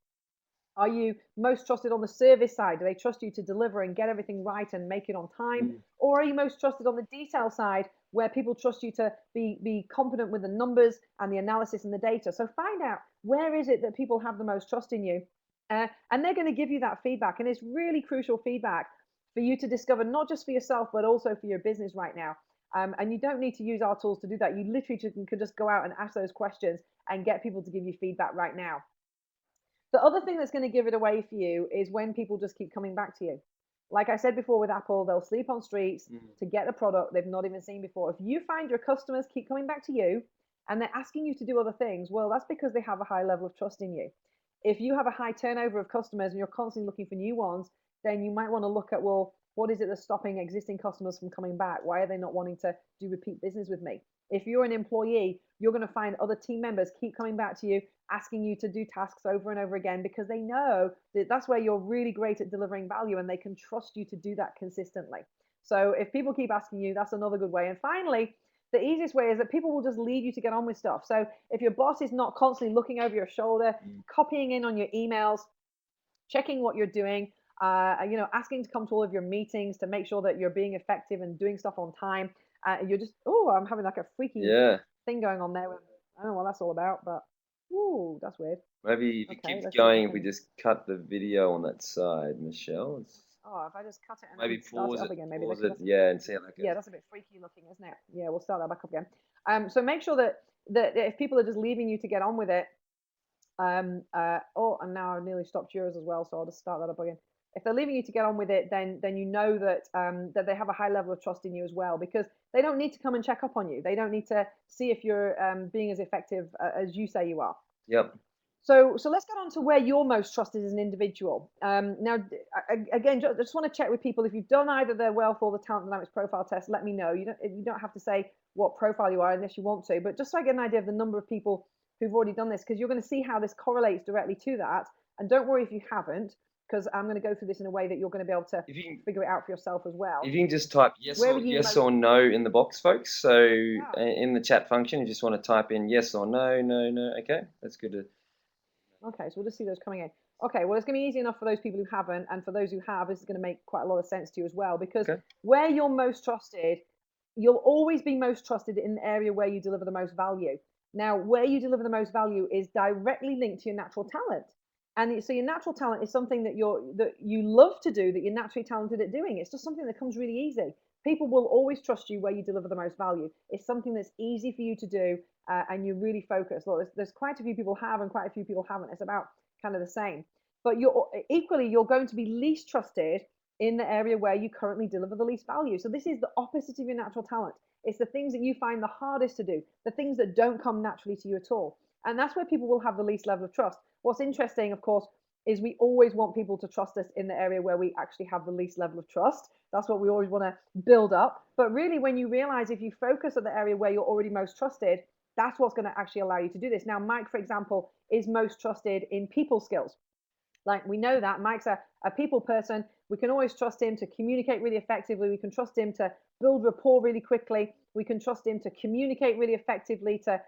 Are you most trusted on the service side? Do they trust you to deliver and get everything right and make it on time? mm. Or are you most trusted on the detail side, where people trust you to be competent with the numbers and the analysis and the data? So find out, where is it that people have the most trust in you, And they're going to give you that feedback. And it's really crucial feedback for you to discover, not just for yourself, but also for your business right now. And you don't need to use our tools to do that. You literally can just go out and ask those questions and get people to give you feedback right now. The other thing that's going to give it away for you is when people just keep coming back to you. Like I said before with Apple, they'll sleep on streets Mm. to get a product they've not even seen before. If you find your customers keep coming back to you and they're asking you to do other things, well, that's because they have a high level of trust in you. If you have a high turnover of customers and you're constantly looking for new ones, then you might want to look at, well, what is it that's stopping existing customers from coming back? Why are they not wanting to do repeat business with me? If you're an employee, you're going to find other team members keep coming back to you, asking you to do tasks over and over again because they know that that's where you're really great at delivering value and they can trust you to do that consistently. So if people keep asking you, that's another good way. And finally, the easiest way is that people will just leave you to get on with stuff. So if your boss is not constantly looking over your shoulder, Mm. copying in on your emails, checking what you're doing, asking to come to all of your meetings to make sure that you're being effective and doing stuff on time. You're just, oh, I'm having like a freaky Yeah. thing going on there. I don't know what that's all about, but ooh, that's weird. Maybe if it Okay, keeps let's see if I going, if we can. just cut the video on that side, Michelle. Oh, if I just cut it and Maybe then start it up again, maybe pause because it, that's yeah, and see how that yeah, goes. that's a bit freaky looking, isn't it? Yeah, we'll start that back up again. So make sure that if people are just leaving you to get on with it, oh, and now I've nearly stopped yours as well, so I'll just start that up again. If they're leaving you to get on with it, then you know that they have a high level of trust in you as well, because they don't need to come and check up on you. They don't need to see if you're being as effective as you say you are. Yep. So let's get on to where you're most trusted as an individual. Now, again, just want to check with people if you've done either the Wealth or the Talent Dynamics profile test. Let me know. You don't have to say what profile you are unless you want to, but just so I get an idea of the number of people who've already done this, because you're going to see how this correlates directly to that. And don't worry if you haven't, because I'm going to go through this in a way that you're going to be able to If you can, figure it out for yourself as well. if you can just type Where are you yes most? or no in the box, folks. So Yeah. in the chat function, you just want to type in yes or no, no, no. Okay, that's good. Okay, so we'll just see those coming in. Okay, well, it's going to be easy enough for those people who haven't, and for those who have, this is going to make quite a lot of sense to you as well, because Okay. where you're most trusted, you'll always be most trusted in the area where you deliver the most value. Now, where you deliver the most value is directly linked to your natural talent. And so your natural talent is something that you love to do, that you're naturally talented at doing. It's just something that comes really easy. People will always trust you where you deliver the most value. It's something that's easy for you to do, and you're really focused. Look, there's quite a few people have and quite a few people haven't. It's about kind of the same. But you're going to be least trusted in the area where you currently deliver the least value. So this is the opposite of your natural talent. It's the things that you find the hardest to do, the things that don't come naturally to you at all. And that's where people will have the least level of trust. What's interesting, of course, is we always want people to trust us in the area where we actually have the least level of trust. That's what we always want to build up. But really, when you realize if you focus on the area where you're already most trusted, that's what's going to actually allow you to do this. Now, Mike, for example, is most trusted in people skills. Like we know that Mike's a people person. We can always trust him to communicate really effectively. We can trust him to build rapport really quickly. We can trust him to communicate really effectively, to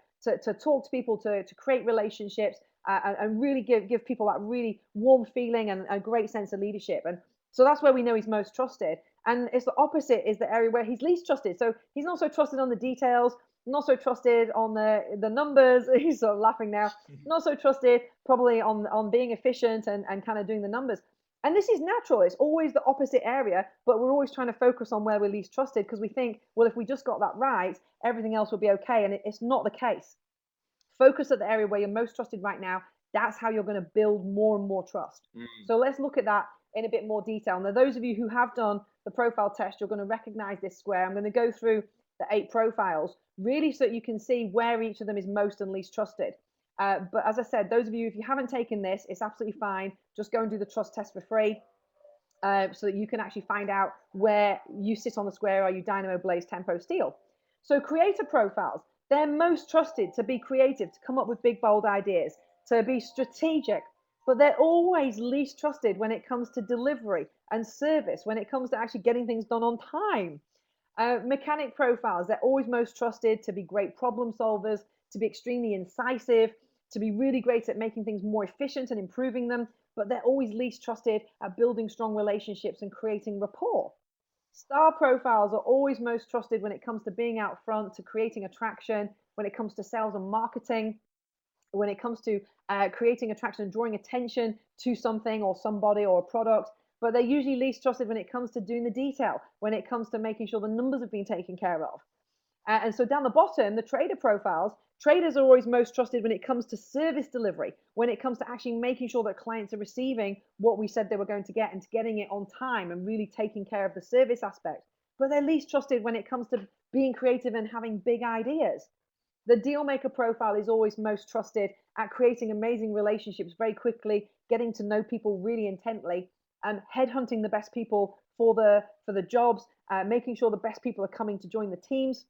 talk to people, to create relationships, and really give people that really warm feeling and a great sense of leadership. And so that's where we know he's most trusted. And it's the opposite is the area where he's least trusted. So he's not so trusted on the details, not so trusted on the numbers. He's sort of laughing now. Not so trusted probably on being efficient and kind of doing the numbers. And this is natural. It's always the opposite area, but we're always trying to focus on where we're least trusted because we think, well, if we just got that right, everything else will be okay. And it's not the case. Focus at the area where you're most trusted right now. That's how you're going to build more and more trust. Mm. So let's look at that in a bit more detail. Now, those of you who have done the profile test, you're going to recognize this square. I'm going to go through the 8 profiles really so that you can see where each of them is most and least trusted. But as I said, those of you, if you haven't taken this, it's absolutely fine. Just go and do the trust test for free. So that you can actually find out where you sit on the square. Are you Dynamo, Blaze, Tempo, Steel? So creator profiles, they're most trusted to be creative, to come up with big, bold ideas, to be strategic, but they're always least trusted when it comes to delivery and service, when it comes to actually getting things done on time. Mechanic profiles, they're always most trusted to be great problem solvers, to be extremely incisive, to be really great at making things more efficient and improving them, but they're always least trusted at building strong relationships and creating rapport. Star profiles are always most trusted when it comes to being out front, to creating attraction, when it comes to sales and marketing. when it comes to creating attraction and drawing attention to something or somebody or a product, but they're usually least trusted when it comes to doing the detail, when it comes to making sure the numbers have been taken care of. And so down the bottom, the trader profiles, traders are always most trusted when it comes to service delivery, when it comes to actually making sure that clients are receiving what we said they were going to get and getting it on time and really taking care of the service aspect. But they're least trusted when it comes to being creative and having big ideas. The deal maker profile is always most trusted at creating amazing relationships very quickly, getting to know people really intently, and headhunting the best people for the jobs, making sure the best people are coming to join the teams,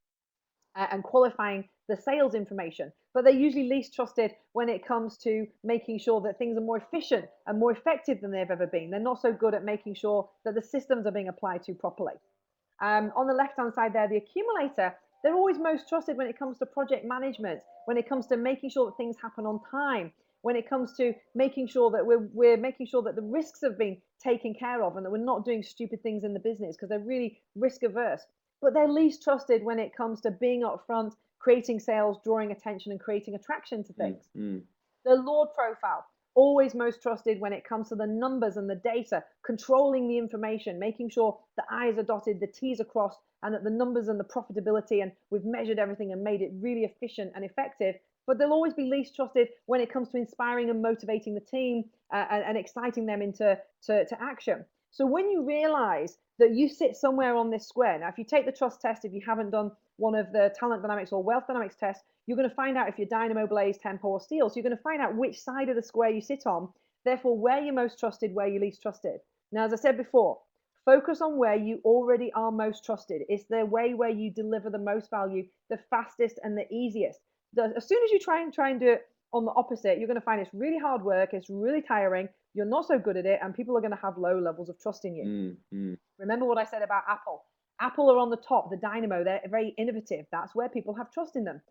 and qualifying the sales information. But they're usually least trusted when it comes to making sure that things are more efficient and more effective than they've ever been. They're not so good at making sure that the systems are being applied to properly. On the left-hand side there, the accumulator, they're always most trusted when it comes to project management, when it comes to making sure that things happen on time, when it comes to making sure that we're making sure that the risks have been taken care of and that we're not doing stupid things in the business because they're really risk averse. But they're least trusted when it comes to being upfront, creating sales, drawing attention, and creating attraction to things. Mm-hmm. The Lord profile, always most trusted when it comes to the numbers and the data, controlling the information, making sure the I's are dotted, the T's are crossed, and that the numbers and the profitability, and we've measured everything and made it really efficient and effective. But they'll always be least trusted when it comes to inspiring and motivating the team and exciting them into to action. So when you realize that you sit somewhere on this square, now if you take the trust test, if you haven't done one of the talent dynamics or wealth dynamics tests, you're going to find out if you're dynamo, blaze, tempo, or steel. So you're going to find out which side of the square you sit on, therefore where you're most trusted, where you're least trusted. Now, as I said before, focus on where you already are most trusted. It's the way where you deliver the most value, the fastest and the easiest. As soon as you try and do it on the opposite, you're going to find it's really hard work, it's really tiring, you're not so good at it, and people are going to have low levels of trust in you. Mm-hmm. Remember what I said about Apple. Apple are on the top, the dynamo, they're very innovative. That's where people have trust in them.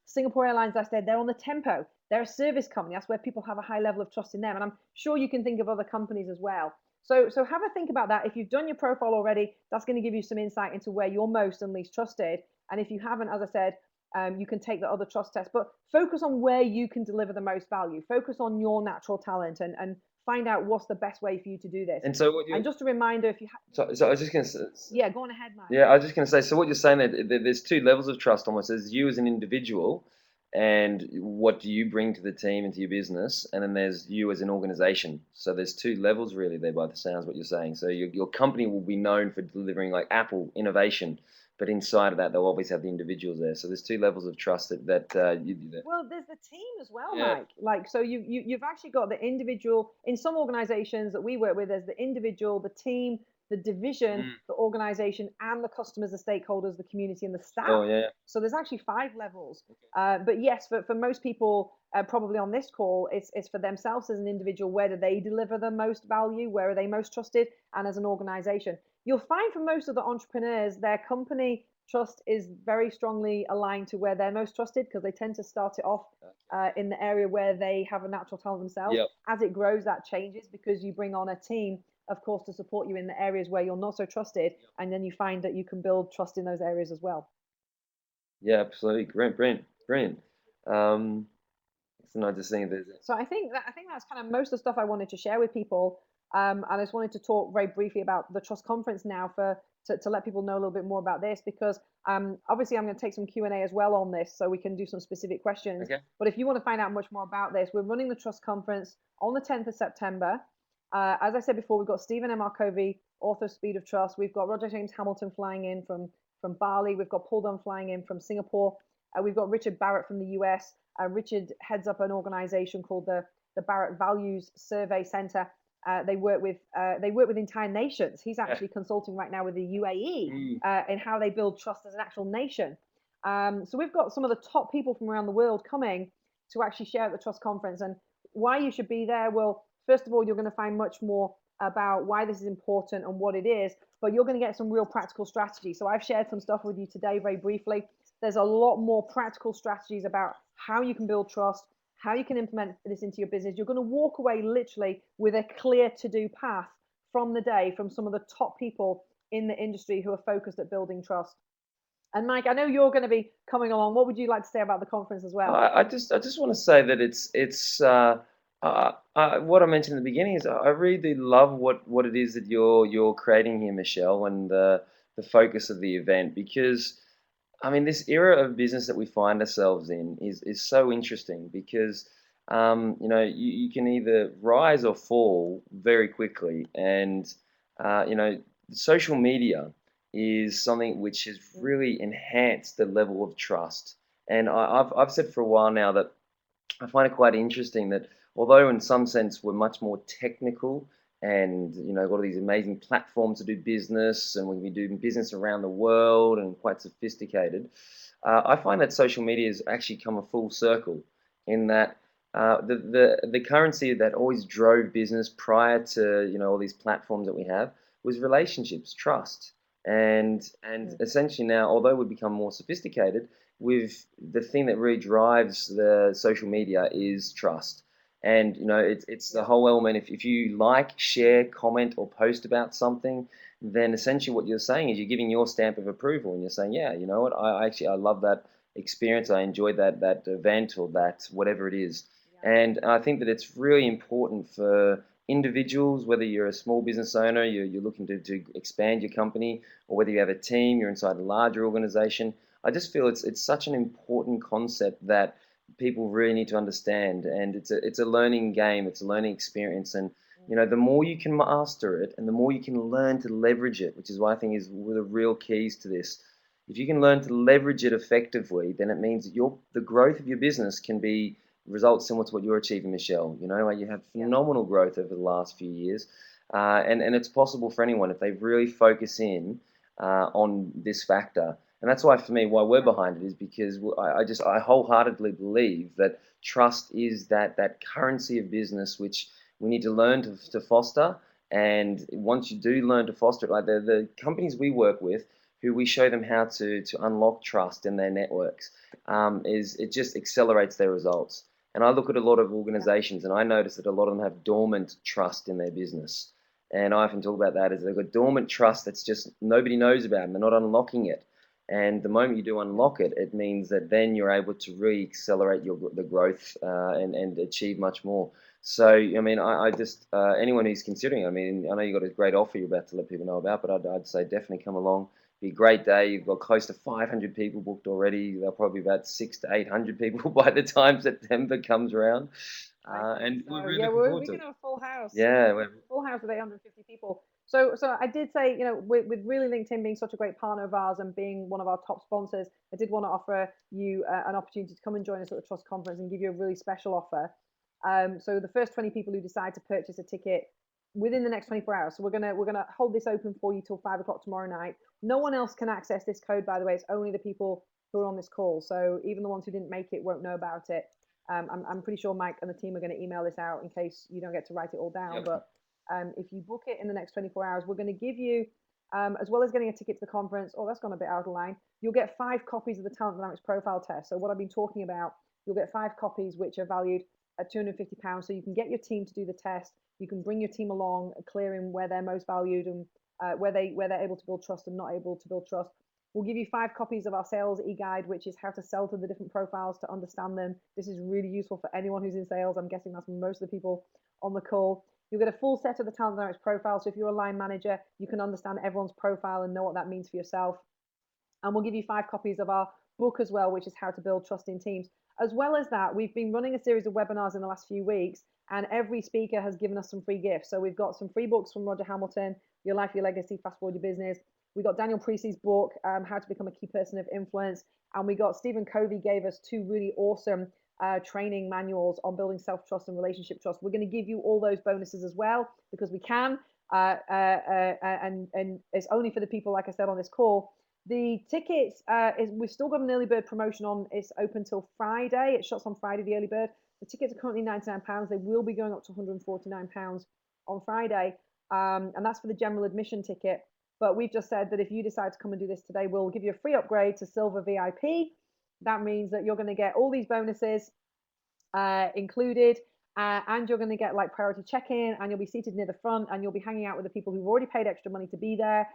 Singapore Airlines, I said, they're on the tempo. They're a service company. That's where people have a high level of trust in them. And I'm sure you can think of other companies as well. So have a think about that. If you've done your profile already, that's going to give you some insight into where you're most and least trusted. And if you haven't, as I said, you can take the other trust test, but focus on where you can deliver the most value. Focus on your natural talent and find out what's the best way for you to do this. And so what you And just a reminder, if you so I was just going to say, yeah, go on ahead, Mike. yeah, I was just going to say, so what you're saying there's two levels of trust almost. There's you as an individual, and what do you bring to the team and to your business, and then there's you as an organization. So there's two levels really there by the sounds what you're saying. So your company will be known for delivering like Apple innovation, but inside of that they'll always have the individuals there. So there's two levels of trust Well, there's the team as well, Yeah. Mike. Like, so you've actually got the individual in some organizations that we work with. There's the individual, the team, the division, the organization, and the customers, the stakeholders, the community, and the staff. Oh yeah. So there's actually 5 levels. But yes, for most people, probably on this call, it's for themselves as an individual. Where do they deliver the most value? Where are they most trusted? And as an organization, you'll find for most of the entrepreneurs, their company trust is very strongly aligned to where they're most trusted because they tend to start it off in the area where they have a natural talent themselves. Yep. As it grows, that changes because you bring on a team, of course, to support you in the areas where you're not so trusted, and then you find that you can build trust in those areas as well. Yeah, absolutely. Great, brilliant. So I just think there's So I think that's kind of most of the stuff I wanted to share with people. And I just wanted to talk very briefly about the Trust Conference now to let people know a little bit more about this because obviously I'm going to take some Q&A as well on this so we can do some specific questions. Okay. But if you want to find out much more about this, we're running the Trust Conference on the 10th of September. As I said before, we've got Stephen M. R. Covey, author of Speed of Trust. We've got Roger James Hamilton flying in from Bali. We've got Paul Dunn flying in from Singapore. We've got Richard Barrett from the US. Richard heads up an organization called the Barrett Values Survey Center. They work with entire nations. He's actually consulting right now with the UAE in how they build trust as an actual nation. So we've got some of the top people from around the world coming to actually share at the Trust Conference. And why you should be there, well, first of all, you're going to find much more about why this is important and what it is, but you're going to get some real practical strategy. So I've shared some stuff with you today very briefly. There's a lot more practical strategies about how you can build trust, how you can implement this into your business. You're going to walk away literally with a clear to-do path from the day from some of the top people in the industry who are focused at building trust. And Mike, I know you're going to be coming along. What would you like to say about the conference as well? I just want to say that what I mentioned in the beginning is I really love what it is that you're creating here, Michelle, and the focus of the event, because I mean, this era of business that we find ourselves in is so interesting because you can either rise or fall very quickly, and social media is something which has Mm, really enhanced the level of trust. And I've said for a while now that I find it quite interesting that although in some sense we're much more technical and got all these amazing platforms to do business and we can be doing business around the world and quite sophisticated, I find that social media has actually come a full circle in that the currency that always drove business prior to all these platforms that we have was relationships, trust, and mm, essentially now, although we've become more sophisticated, with the thing that really drives the social media is trust. And it's the yeah, whole element. If you like, share, comment, or post about something, then essentially what you're saying is you're giving your stamp of approval, and you're saying, yeah, you know what, I love that experience, I enjoyed that event or that whatever it is. yeah, And I think that it's really important for individuals, whether you're a small business owner, you're looking to expand your company, or whether you have a team, you're inside a larger organization. I just feel it's such an important concept that people really need to understand, and it's a learning game, it's a learning experience, and mm, the more you can master it, and the more you can learn to leverage it, which is what I think is one of the real keys to this. If you can learn to leverage it effectively, then it means that the growth of your business can be results similar to what you're achieving, Michelle. Like you have yeah, phenomenal growth over the last few years, and it's possible for anyone if they really focus in on this factor. And that's why, for me, why we're yeah, behind it is because I wholeheartedly believe that trust is that currency of business which we need to learn to foster. And once you do learn to foster it, like the companies we work with, who we show them how to unlock trust in their networks, is it just accelerates their results. And I look at a lot of yeah, organizations and I notice that a lot of them have dormant trust in their business. And I often talk about that as they've got dormant trust that's just nobody knows about and they're not unlocking it. And the moment you do yeah. unlock it, it means that then you're able to really accelerate the growth and achieve much more. So, I mean, I just anyone who's considering, I mean, I know you've got a great offer you're about to let people know about, but I'd say definitely come along. Be a great day. You've got close to 500 people booked already. There'll probably be about 600 to 800 people by the time September comes around, I think and we're so. really Yeah, looking we're forward we're to gonna it. have a full house. Yeah, Full house with 850 people. So I did say, with Really LinkedIn being such a great partner of ours and being one of our top sponsors, I did want to offer you an opportunity to come and join us at the Trust Conference and give you a really special offer. So the first 20 people who decide to purchase a ticket within the next 24 hours. So we're gonna hold this open for you till 5 o'clock tomorrow night. No one else can access this code, by the way. It's only the people who are on this call. So even the ones who didn't make it won't know about it. I'm pretty sure Mike and the team are going to email this out in case you don't get to write it all down. yep, But if you book it in the next 24 hours, we're going to give you, as well as getting a ticket to the conference. Oh, that's gone a bit out of line. You'll get 5 copies of the Talent Dynamics Profile Test. So what I've been talking about, you'll get 5 copies, which are valued at £250. So you can get your team to do the test. You can bring your team along, clearing where they're most valued and where they're able to build trust and not able to build trust. We'll give you 5 copies of our sales e-guide, which is how to sell to the different profiles to understand them. This is really useful for anyone who's in sales. I'm guessing that's most of the people on the call. You'll get a full set of the Talent Dynamics profile. So if you're a line manager, you can understand everyone's profile and know what that means for yourself. And we'll give you 5 copies of our book as well, which is how to build trust in teams. As well as that, we've been running a series of webinars in the last few weeks, and every speaker has given us some free gifts. So we've got some free books from Roger Hamilton, Your Life, Your Legacy, Fast Forward Your Business. We got Daniel Priestley's book, How to Become a Key Person of Influence. And we got Stephen Covey gave us 2 really awesome training manuals on building self-trust and relationship trust. We're going to give you all those bonuses as well because we can. And it's only for the people, like I said, on this call. The tickets is we've still got an early bird promotion on. It's open till Friday. It shuts on Friday, the early bird. The tickets are currently £99. They will be going up to £149 on Friday, and that's for the general admission ticket. But we've just said that if you decide to come and do this today, we'll give you a free upgrade to Silver VIP. That means that you're going to get all these bonuses included. And you're going to get like priority check-in, and you'll be seated near the front, and you'll be hanging out with the people who've already paid extra money to be there.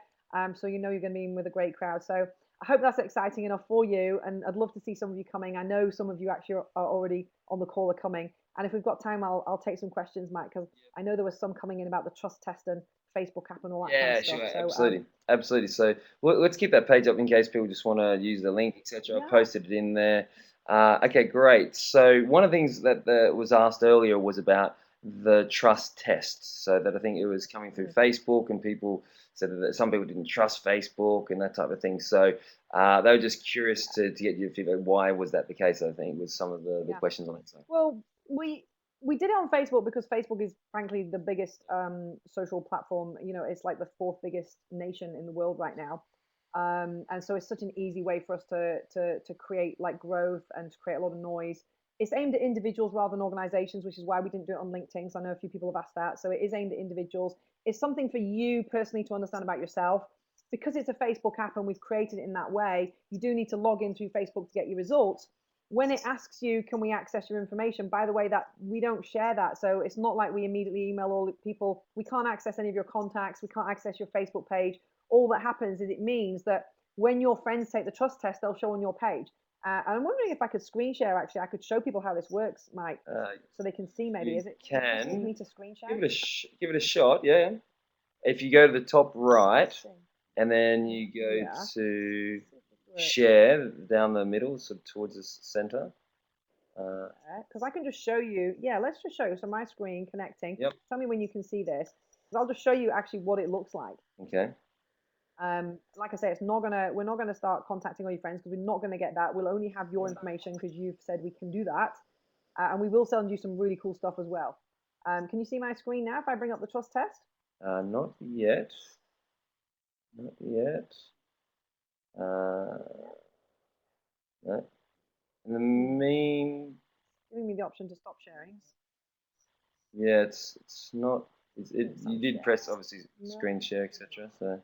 So you know you're going to be in with a great crowd. So I hope that's exciting enough for you, and I'd love to see some of you coming. I know some of you actually are already on the call are coming, and if we've got time, I'll take some questions, Mike, because I know there was some coming in about the trust test and Facebook app and all that kind of Yeah, stuff. sure, So absolutely, absolutely. So let's keep that page up in case people just want to use the link, etc. I yeah, posted it in there. Okay, great. So one of the things that was asked earlier was about the trust test. So that I think it was coming through mm, Facebook, and people said that some people didn't trust Facebook and that type of thing. So they were just curious to get your feedback. Why was that the case? I think was some of the yeah. questions on it. So Well, we did it on Facebook because Facebook is frankly the biggest social platform. You know, it's like the fourth biggest nation in the world right now, and so it's such an easy way for us to create like growth and to create a lot of noise. It's aimed at individuals rather than organizations, which is why we didn't do it on LinkedIn. So I know a few people have asked that. So it is aimed at individuals. It's something for you personally to understand about yourself. Because it's a Facebook app and we've created it in that way, you do need to log in through Facebook to get your results. When it asks you, can we access your information? By the way, that we don't share that. So it's not like we immediately email all the people. We can't access any of your contacts. We can't access your Facebook page. All that happens is it means that when your friends take the trust test, they'll show on your page. And I'm wondering if I could screen share. Actually, I could show people how this works, Mike, uh, so they can see. Maybe you is it possible for can me to screen give share? it give it a shot. Yeah. If you go to the top right, Let's see. and then you go Yeah. to Let's see if this works. share down the middle, so towards the center. Because I can just show you. Yeah, let's just show you. So my screen connecting. Yep. Tell me when you can see this. 'Cause I'll just show you actually what it looks like. Okay. Like I say, we're not gonna start contacting all your friends because we're not gonna get that. We'll only have your information because you've said we can do that, and we will send you some really cool stuff as well. Can you see my screen now if I bring up the trust test? Not yet. Not yet. Yeah. No. In the Hmm. mean, Giving me the option to stop sharing. yeah, it's not. Please You don't did press share. obviously No. screen share, etc. So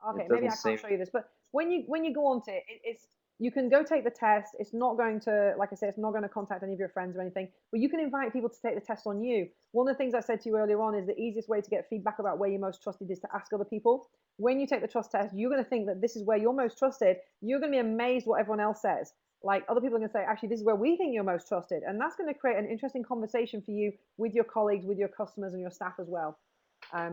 Okay, it maybe doesn't I can't seem. show you this, but when you go onto it, it's you can go take the test. It's not going to, like I said, it's not going to contact any of your friends or anything. But you can invite people to take the test on you. One of the things I said to you earlier on is the easiest way to get feedback about where you're most trusted is to ask other people. When you take the trust test, you're going to think that this is where you're most trusted. You're going to be amazed what everyone else says. Like other people are going to say, actually, this is where we think you're most trusted, and that's going to create an interesting conversation for you with your colleagues, with your customers, and your staff as well.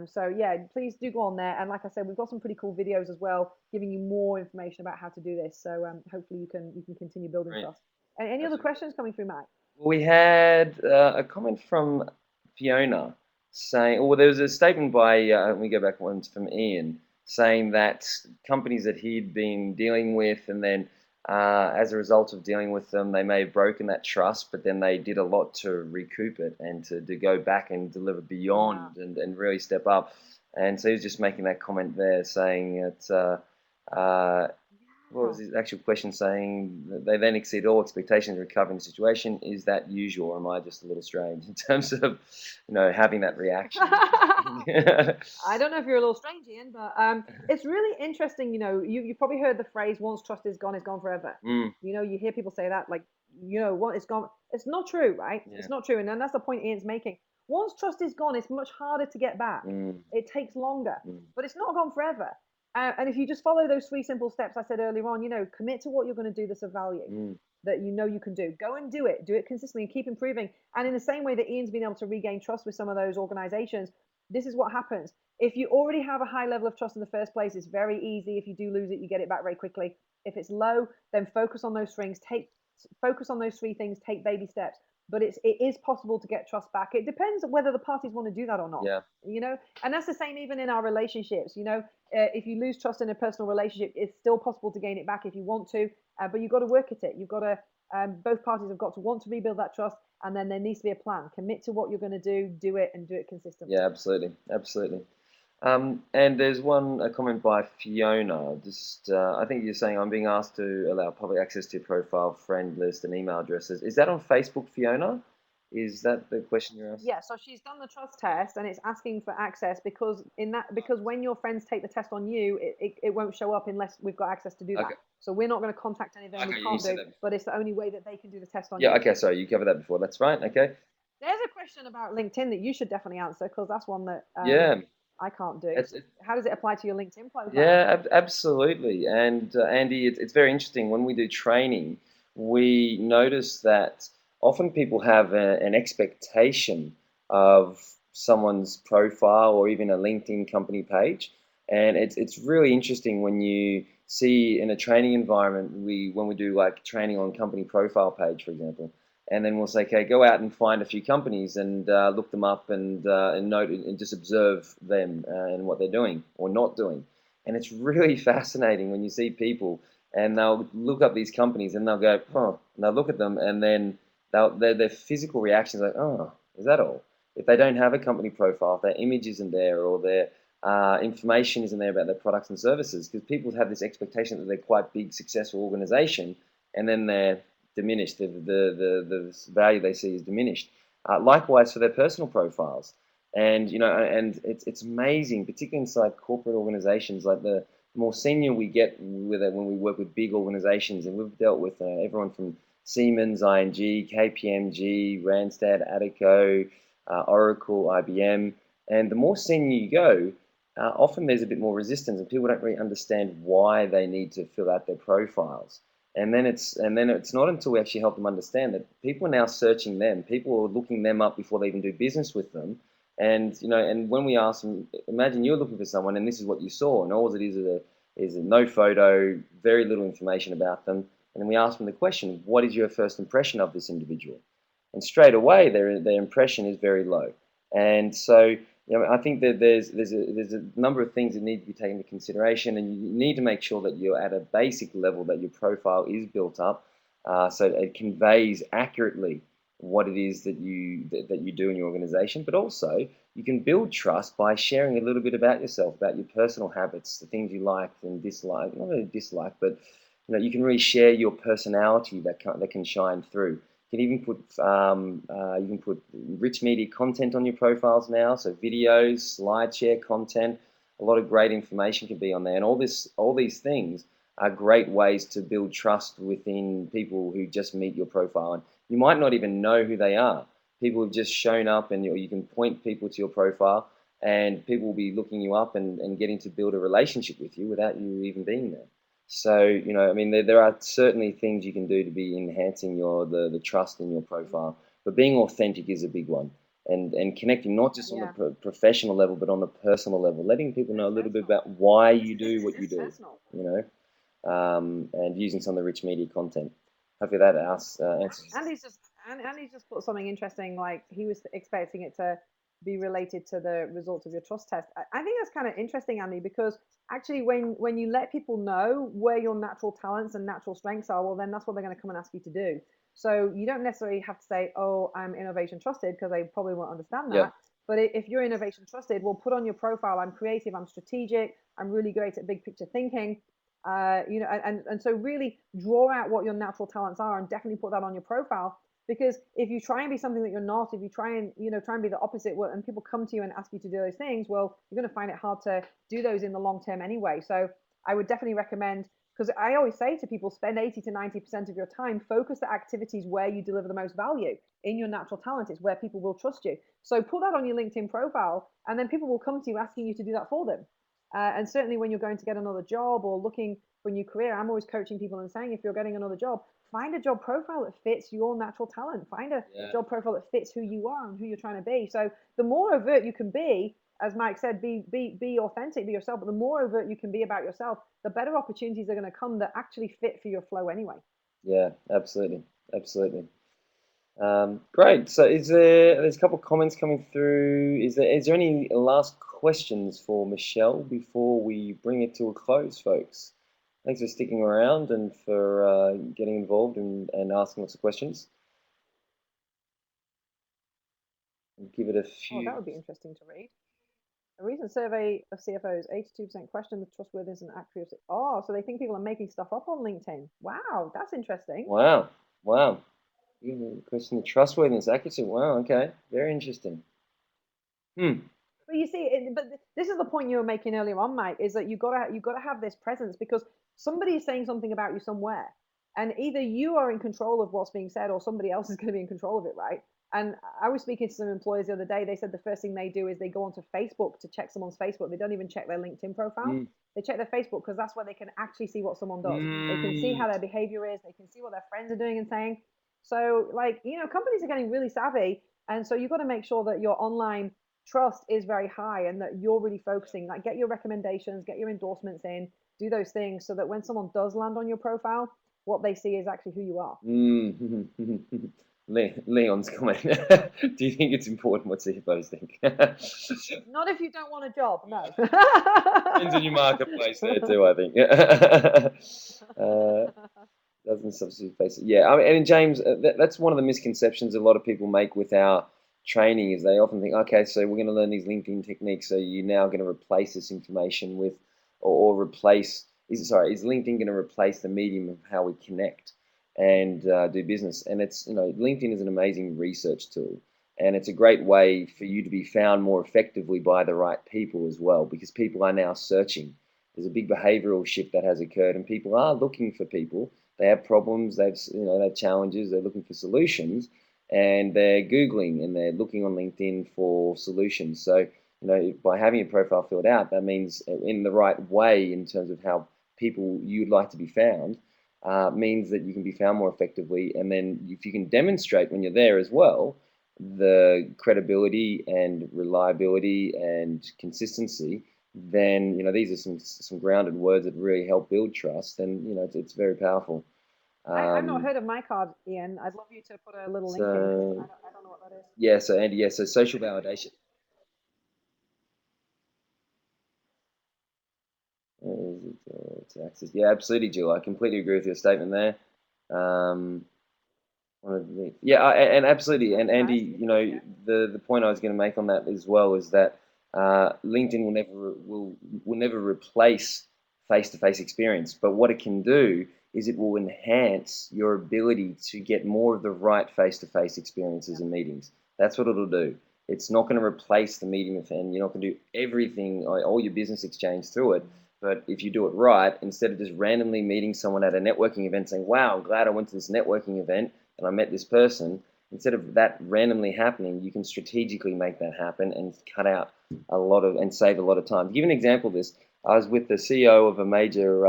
So yeah, please do go on there. And like I said, we've got some pretty cool videos as well, giving you more information about how to do this. So hopefully you can continue building Right. trust. And any other Absolutely. questions coming through, Matt? We had a comment from Fiona saying, or there was a statement by, let me go back once from Ian, saying that companies that he'd been dealing with, and then as a result of dealing with them, they may have broken that trust, but then they did a lot to recoup it and to go back and deliver Yeah. beyond and really step up. And so he was just making that comment there, saying that. What Yeah. was his actual question saying? That they then exceed all expectations to recover in the situation. Is that usual, or am I just a little strange in terms of, having that reaction? I don't know if you're a little strange, Ian, but it's really interesting. You know, you probably heard the phrase "once trust is gone forever." Mm, You know, you hear people say that, like, you know, what is gone. It's not true, right? yeah. It's not true, and then that's the point Ian's making. Once trust is gone, it's much harder to get back. Mm, It takes longer, mm, but it's not gone forever. And if you just follow those three simple steps I said earlier on, you know, commit to what you're going to do that's of value, mm, that you know you can do. Go and do it consistently, and keep improving. And in the same way that Ian's been able to regain trust with some of those organizations, this is what happens. If you already have a high level of trust in the first place, it's very easy. If you do lose it, you get it back very quickly. If it's low, then focus on those things. Focus on those three things. Take baby steps. But it is possible to get trust back. It depends on whether the parties want to do that or not. yeah. You know, and that's the same even in our relationships. You know, if you lose trust in a personal relationship, it's still possible to gain it back if you want to. But you've got to work at it. You've got to both parties have got to want to rebuild that trust, and then there needs to be a plan. Commit to what you're going to do it, and do it consistently. Yeah, absolutely, absolutely. And there's a comment by Fiona. Just, I think you're saying I'm being asked to allow public access to your profile, friend list, and email addresses. Is that on Facebook, Fiona? Is that the question you're asking? Yeah, so she's done the trust test and it's asking for access because when your friends take the test on you, it won't show up unless we've got access to do that. Okay. So we're not going to contact any of them. We Okay, you can't said do, that before. but it's the only way that they can do the test on Yeah. you. Okay. Sorry, you covered that before. That's right. Okay. There's a question about LinkedIn that you should definitely answer because that's one that Yeah. I can't do. It's, How does it apply to your LinkedIn profile? Yeah, absolutely. And Andy, it's very interesting. When we do training, we notice that often people have an expectation of someone's profile or even a LinkedIn company page. And it's really interesting when you see in a training environment, when we do like training on company profile page, for example, and then we'll say, okay, go out and find a few companies and look them up and note and just observe them and what they're doing or not doing. And it's really fascinating when you see people and they'll look up these companies and they'll go, huh, and they'll look at them and then their physical reactions like, oh, is that all? If they don't have a company profile, if their image isn't there or their information isn't there about their products and services, because people have this expectation that they're quite big, successful organization, and then they're diminished. The value they see is diminished. Likewise for their personal profiles. And and it's amazing, particularly inside corporate organizations. Like the more senior we get with it, when we work with big organizations, and we've dealt with everyone from Siemens, ING, KPMG, Randstad, Adico, Oracle, IBM, and the more senior you go, often there's a bit more resistance, and people don't really understand why they need to fill out their profiles. And then it's not until we actually help them understand that people are now searching them, people are looking them up before they even do business with them, and when we ask them, imagine you're looking for someone and this is what you saw, and all it is a no photo, very little information about them. And then we ask them the question, what is your first impression of this individual? And straight away, their impression is very low. And so, I think that there's a number of things that need to be taken into consideration, and you need to make sure that you're at a basic level, that your profile is built up, so it conveys accurately what it is that you do in your organization. But also, you can build trust by sharing a little bit about yourself, about your personal habits, the things you like and dislike. Not really dislike, but you can really share your personality that can shine through. You can put rich media content on your profiles now, so videos, SlideShare content. A lot of great information can be on there, and all these things are great ways to build trust within people who just meet your profile. And you might not even know who they are. People have just shown up, and you can point people to your profile, and people will be looking you up and getting to build a relationship with you without you even being there. So, I mean, there are certainly things you can do to be enhancing the trust in your profile, but being authentic is a big one. And connecting not just on the Yeah, professional level, but on the personal level, letting people know it's a little bit personal. about why you do what you It's do, personal. you and using some of the rich media content. Hopefully that answers. Andy's just put something interesting, like he was expecting it to be related to the results of your trust test. I think that's kind of interesting, Andy, because actually when you let people know where your natural talents and natural strengths are, well, then that's what they're going to come and ask you to do. So you don't necessarily have to say, oh, I'm innovation trusted, because they probably won't understand Yeah, that. But if you're innovation trusted, well, put on your profile, I'm creative, I'm strategic, I'm really great at big picture thinking. And so really draw out what your natural talents are and definitely put that on your profile. Because if you try and be something that you're not, if you try and try and be the opposite, and people come to you and ask you to do those things, well, you're going to find it hard to do those in the long term anyway. So I would definitely recommend, because I always say to people, spend 80 to 90% of your time, focus the activities where you deliver the most value in your natural talent. It's where people will trust you. So put that on your LinkedIn profile, and then people will come to you asking you to do that for them. And certainly when you're going to get another job or looking for a new career, I'm always coaching people and saying, if you're getting another job, find a job profile that fits your natural talent. Find a yeah, job profile that fits who you are and who you're trying to be. So the more overt you can be, as Mike said, be authentic, be yourself. But the more overt you can be about yourself, the better opportunities are going to come that actually fit for your flow anyway. yeah, absolutely, absolutely. Great. So there's a couple of comments coming through. Is there any last questions for Michelle before we bring it to a close, folks? Thanks for sticking around and for getting involved and asking lots of questions. We'll give it a Oh, that few. would be interesting to read. A recent survey of CFOs, 82% question the trustworthiness and accuracy. Oh, so they think people are making stuff up on LinkedIn. Wow, that's interesting. Wow. Wow. Question the trustworthiness, accuracy. Wow. Okay. Very interesting. Hmm. But you see, this is the point you were making earlier on, Mike, is that you got to have this presence, because somebody is saying something about you somewhere, and either you are in control of what's being said, or somebody else is going to be in control of it, right? And I was speaking to some employers the other day. They said the first thing they do is they go onto Facebook to check someone's Facebook. They don't even check their LinkedIn profile. Mm. They check their Facebook because that's where they can actually see what someone does. They can see Mm. how their behavior is. They can see what their friends are doing and saying. So, like, companies are getting really savvy. And so you've got to make sure that your online trust is very high and that you're really focusing. Like, get your recommendations, get your endorsements in, do those things so that when someone does land on your profile, what they see is actually who you are. Mm. Leon's comment. Do you think it's important what CFOs think? Not if you don't want a job, no. Depends on your marketplace there too, I think. Doesn't substitute face it. Yeah, I mean, and James, that's one of the misconceptions a lot of people make with our training is they often think, okay, so we're going to learn these LinkedIn techniques, so you're now going to replace this information with, or replace, is LinkedIn going to replace the medium of how we connect and do business? And LinkedIn is an amazing research tool, and it's a great way for you to be found more effectively by the right people as well, because people are now searching. There's a big behavioral shift that has occurred, and people are looking for people. They have problems, they have challenges, they're looking for solutions, and they're Googling and they're looking on LinkedIn for solutions. So, by having your profile filled out, that means in the right way in terms of how people you'd like to be found, means that you can be found more effectively. And then if you can demonstrate when you're there as well, the credibility and reliability and consistency, then these are some grounded words that really help build trust, and it's very powerful. I've not Um, heard of my card, Ian. I'd love you to put a little link in because so I don't know what that is. yeah, so Andy, yeah, so social validation. To access, yeah, absolutely, Jill. I completely agree with your statement there. Um, yeah, and absolutely, and That's nice. Andy, the point I was going to make on that as well is that LinkedIn will never replace face-to-face experience, but what it can do is it will enhance your ability to get more of the right face-to-face experiences Yeah. and meetings. That's what it'll do. It's not going to replace the medium and you're not going to do everything, all your business exchange through it. But if you do it right, instead of just randomly meeting someone at a networking event saying, wow, I'm glad I went to this networking event and I met this person, instead of that randomly happening, you can strategically make that happen and cut out and save a lot of time. To give an example of this, I was with the CEO of a major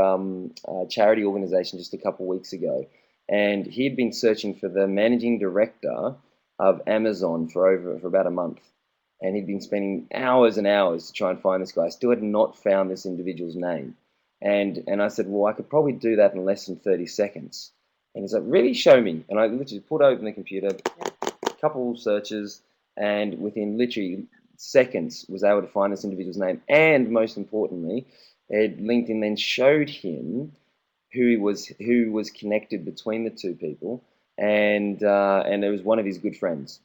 charity organization just a couple of weeks ago, and he had been searching for the managing director of Amazon for about a month. And he'd been spending hours and hours to try and find this guy. I still had not found this individual's name. And I said, well, I could probably do that in less than 30 seconds. And he's like, really, show me. And I literally pulled open the computer, a couple of searches, and within literally seconds was able to find this individual's name. And most importantly, LinkedIn then showed him who was connected between the two people, and it was one of his good friends.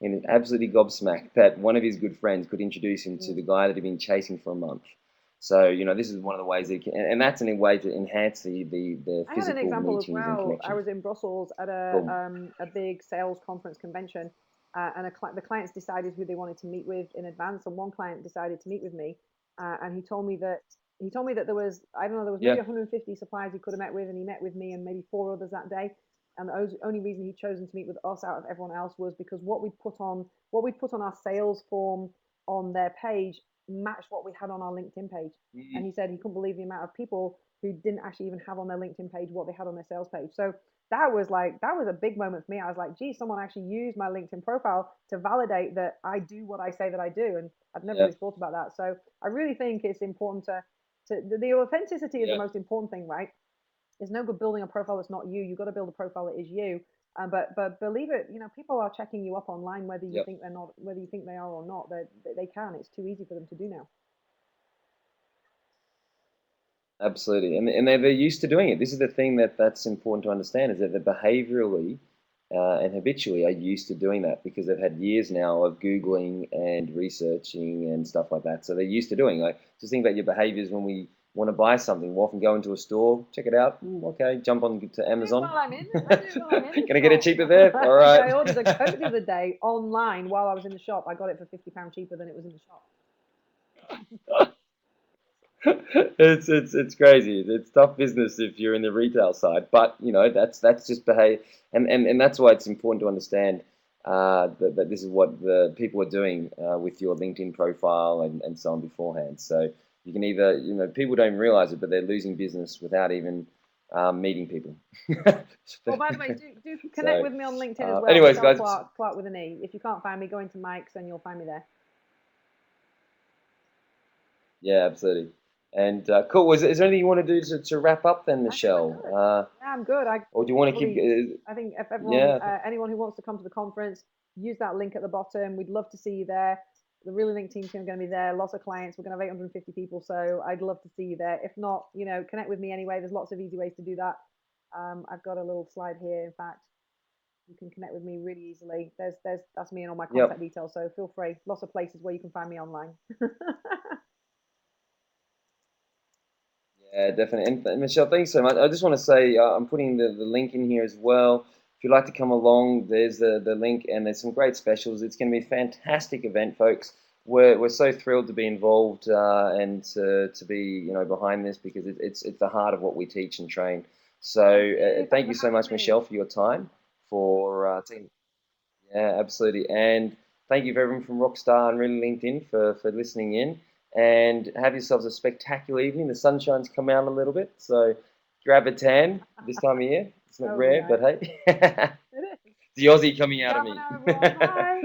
And absolutely gobsmacked that one of his good friends could introduce him to Mm. the guy that had been chasing for a month. So, this is one of the ways that you can, and that's a way to enhance the I had an physical example as meetings and well. I connections. was in Brussels at Cool. a big sales conference convention, and the clients decided who they wanted to meet with in advance. And one client decided to meet with me, and he told me that there was, I don't know, there was maybe Yeah. 150 suppliers he could have met with, and he met with me and maybe four others that day. And the only reason he'd chosen to meet with us out of everyone else was because what we'd put on our sales form on their page matched what we had on our LinkedIn page. And Mm. he said he couldn't believe the amount of people who didn't actually even have on their LinkedIn page what they had on their sales page. So that was a big moment for me. I was like, gee, someone actually used my LinkedIn profile to validate that I do what I say that I do. And I'd never Yeah. really thought about that. So I really think it's important to the authenticity is the Yeah. most important thing, right? There's no good building a profile that's not you. You've got to build a profile that is you. But believe it, people are checking you up online whether you Yeah. think they're not, whether you think they are or not. They can. It's too easy for them to do now. Absolutely, and they're used to doing it. This is the thing that's important to understand is that they behaviorally and habitually are used to doing that because they've had years now of Googling and researching and stuff like that. So they're used to doing like just think about your behaviors when we want to buy something. We'll often go into a store, check it out. Okay, jump on to I do it Amazon. while I'm in. I do it while I'm in the Gonna get it shop. cheaper there? All right. I ordered a coat the other day online while I was in the shop. I got it for £50 cheaper than it was in the shop. It's crazy. It's tough business if you're in the retail side, but that's just behave, and that's why it's important to understand. but this is what the people are doing with your LinkedIn profile and so on beforehand. So you can either, people don't realize it, but they're losing business without even meeting people. Well, by the way, do connect So, with me on LinkedIn as well, anyways, Michelle guys, Clark, Clark with an E. If you can't find me, go into Mike's and you'll find me there. yeah, absolutely. And cool. Is there anything you want to do to wrap up then, I think we're Michelle? good. Yeah, I'm good. Or do you want to keep? I think if everyone, Yeah, anyone who wants to come to the conference, use that link at the bottom. We'd love to see you there. The Really Link team's going to be there. Lots of clients. We're going to have 850 people, so I'd love to see you there. If not, connect with me anyway. There's lots of easy ways to do that. I've got a little slide here. In fact, you can connect with me really easily. That's me and all my contact yep. details. So feel free. Lots of places where you can find me online. Yeah, definitely. And Michelle, thanks so much. I just want to say I'm putting the link in here as well. If you'd like to come along, there's the link, and there's some great specials. It's going to be a fantastic event, folks. We're so thrilled to be involved and to be behind this because it's the heart of what we teach and train. So thank Thanks you for so having much, me. Michelle, for your time. For taking Yeah, absolutely. And thank you for everyone from Rockstar and Really LinkedIn for listening in. And have yourselves a spectacular evening. The sunshine's come out a little bit, so grab a tan this time of year. It's not That would be rare, nice. but hey, It is. the Aussie coming out of Ciao for me. now, everyone. Bye.